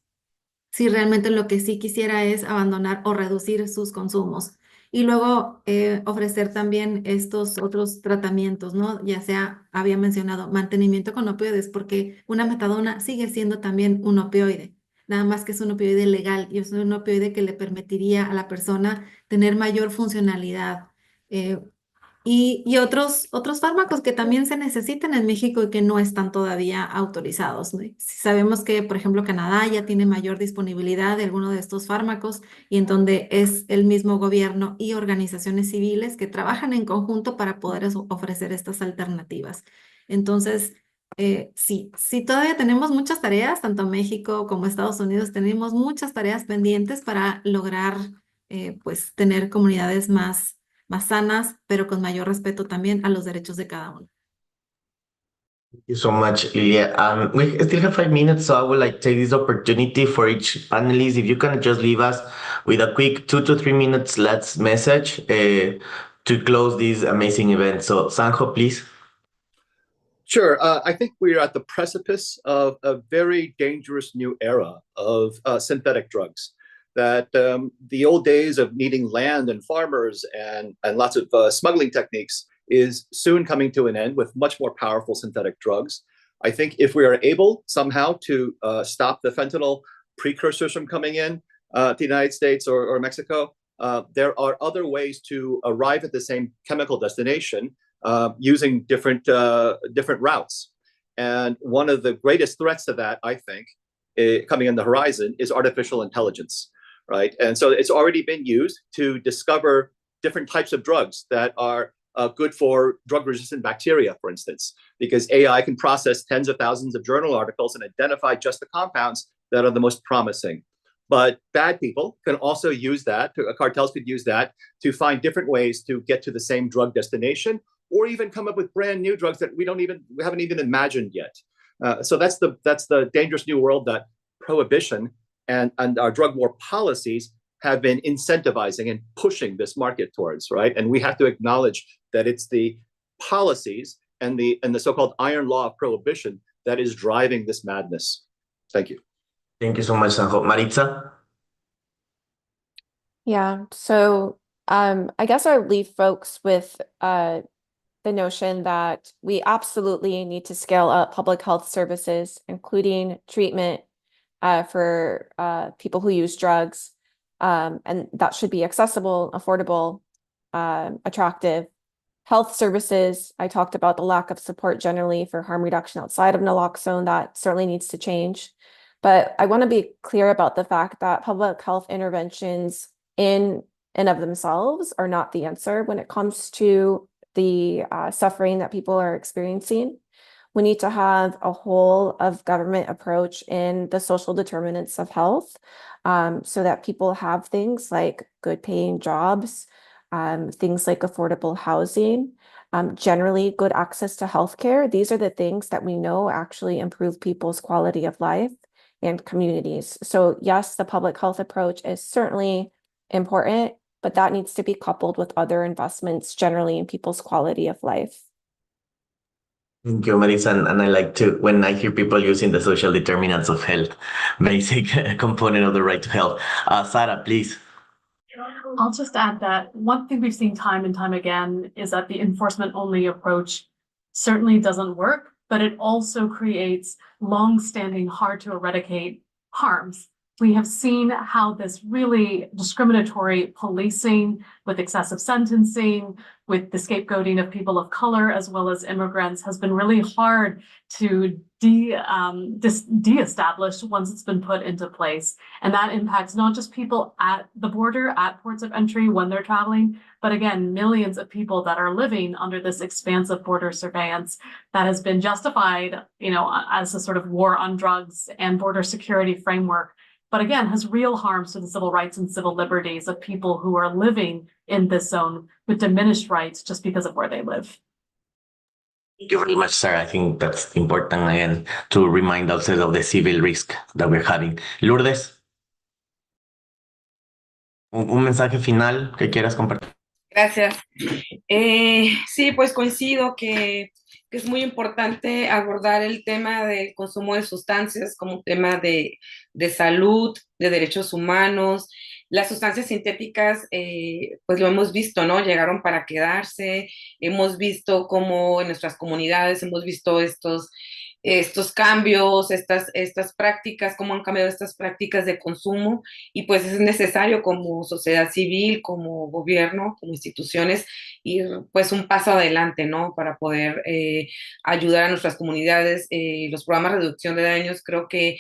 si realmente lo que sí quisiera es abandonar o reducir sus consumos. Y luego ofrecer también estos otros tratamientos, ¿no? Ya sea, había mencionado, mantenimiento con opioides, porque una metadona sigue siendo también un opioide, nada más que es un opioide legal y es un opioide que le permitiría a la persona tener mayor funcionalidad. Eh, y otros fármacos que también se necesitan en México y que no están todavía autorizados, ¿no? Sabemos que, por ejemplo, Canadá ya tiene mayor disponibilidad de alguno de estos fármacos y en donde es el mismo gobierno y organizaciones civiles que trabajan en conjunto para poder ofrecer estas alternativas. Entonces, sí, todavía tenemos muchas tareas, tanto México como Estados Unidos tenemos muchas tareas pendientes para lograr, pues, tener comunidades más sanas, pero con mayor respeto también a los derechos de cada uno. Thank you so much, Lilia. We still have 5 minutes, so I would like to take this opportunity for each panelist. If you can just leave us with a quick 2 to 3 minutes last message to close this amazing event. So, Sanjo, please. Sure. I think we are at the precipice of a very dangerous new era of synthetic drugs. That the old days of needing land and farmers and lots of smuggling techniques is soon coming to an end with much more powerful synthetic drugs. I think if we are able somehow to stop the fentanyl precursors from coming in to the United States or Mexico, there are other ways to arrive at the same chemical destination using different routes. And one of the greatest threats to that, I think, coming on the horizon is artificial intelligence, right? And so it's already been used to discover different types of drugs that are good for drug-resistant bacteria, for instance, because AI can process tens of thousands of journal articles and identify just the compounds that are the most promising. But bad people can also use that, cartels could use that to find different ways to get to the same drug destination, or even come up with brand new drugs that we haven't even imagined yet. So that's the dangerous new world that prohibition and our drug war policies have been incentivizing and pushing this market towards, right? And we have to acknowledge that it's the policies and the so-called iron law of prohibition that is driving this madness. Thank you. Thank you so much, Sanjo. Maritza? Yeah, so I guess I'll leave folks with the notion that we absolutely need to scale up public health services, including treatment for people who use drugs. And that should be accessible, affordable, attractive. Health services, I talked about the lack of support generally for harm reduction outside of naloxone. That certainly needs to change. But I want to be clear about the fact that public health interventions in and of themselves are not the answer when it comes to the suffering that people are experiencing. We need to have a whole of government approach in the social determinants of health so that people have things like good paying jobs, things like affordable housing, generally good access to healthcare. These are the things that we know actually improve people's quality of life and communities. So yes, the public health approach is certainly important, but that needs to be coupled with other investments generally in people's quality of life. Thank you, Marisa. And I like to, when I hear people using the social determinants of health, basic component of the right to health. Sarah, please. I'll just add that one thing we've seen time and time again is that the enforcement-only approach certainly doesn't work, but it also creates long-standing, hard-to-eradicate harms. We have seen how this really discriminatory policing with excessive sentencing, with the scapegoating of people of color as well as immigrants has been really hard to de-establish once it's been put into place. And that impacts not just people at the border, at ports of entry when they're traveling, but again, millions of people that are living under this expansive border surveillance that has been justified, as a sort of war on drugs and border security framework, but again, has real harms to the civil rights and civil liberties of people who are living in this zone with diminished rights just because of where they live. Thank you very much, Sarah. I think that's important again to remind ourselves of the civil risk that we're having. Lourdes? Un mensaje final que quieras compartir. Gracias. Sí, pues coincido que es muy importante abordar el tema del consumo de sustancias como un tema de salud, de derechos humanos. Las sustancias sintéticas, pues lo hemos visto, ¿no? Llegaron para quedarse. Hemos visto cómo en nuestras comunidades hemos visto estos cambios, estas prácticas, cómo han cambiado estas prácticas de consumo, y pues es necesario como sociedad civil, como gobierno, como instituciones, ir pues un paso adelante, ¿no? Para poder ayudar a nuestras comunidades. Los programas de reducción de daños, creo que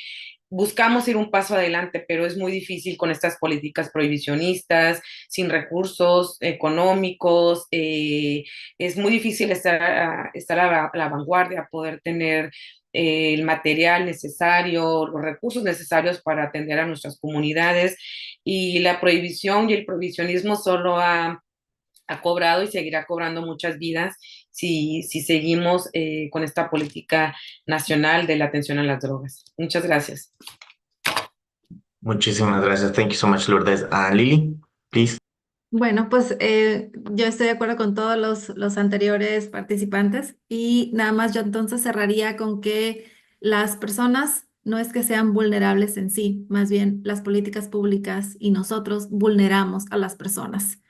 buscamos ir un paso adelante, pero es muy difícil con estas políticas prohibicionistas, sin recursos económicos. Es muy difícil estar a la vanguardia, poder tener el material necesario, los recursos necesarios para atender a nuestras comunidades. Y la prohibición y el prohibicionismo solo ha cobrado y seguirá cobrando muchas vidas si seguimos con esta política nacional de la atención a las drogas. Muchas gracias. Muchísimas gracias. Thank you so much, Lourdes. Lily, please. Bueno, pues yo estoy de acuerdo con todos los anteriores participantes y nada más yo entonces cerraría con que las personas no es que sean vulnerables en sí, más bien las políticas públicas y nosotros vulneramos a las personas.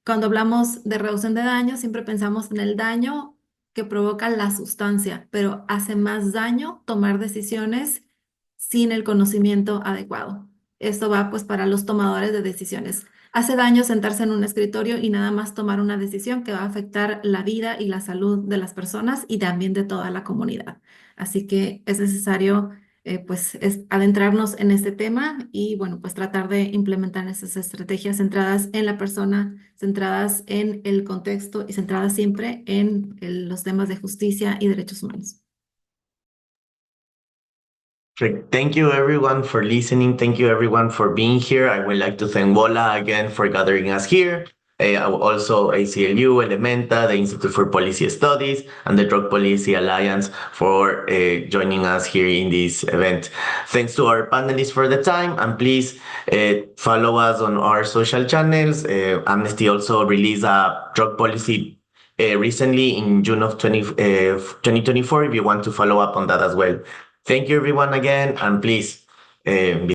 Cuando hablamos de reducción de daño, siempre pensamos en el daño que provoca la sustancia, pero hace más daño tomar decisiones sin el conocimiento adecuado. Esto va pues para los tomadores de decisiones. Hace daño sentarse en un escritorio y nada más tomar una decisión que va a afectar la vida y la salud de las personas y también de toda la comunidad. Así que es necesario pues adentrarnos en este tema y bueno, pues tratar de implementar esas estrategias centradas en la persona, centradas en el contexto y centradas siempre en los temas de justicia y derechos humanos. Thank you everyone for listening. Thank you everyone for being here. I would like to thank Bola again for gathering us here. Also ACLU, Elementa, the Institute for Policy Studies, and the Drug Policy Alliance for joining us here in this event. Thanks to our panelists for the time, and please follow us on our social channels. Amnesty also released a drug policy recently in June of 2024, if you want to follow up on that as well. Thank you everyone again, and please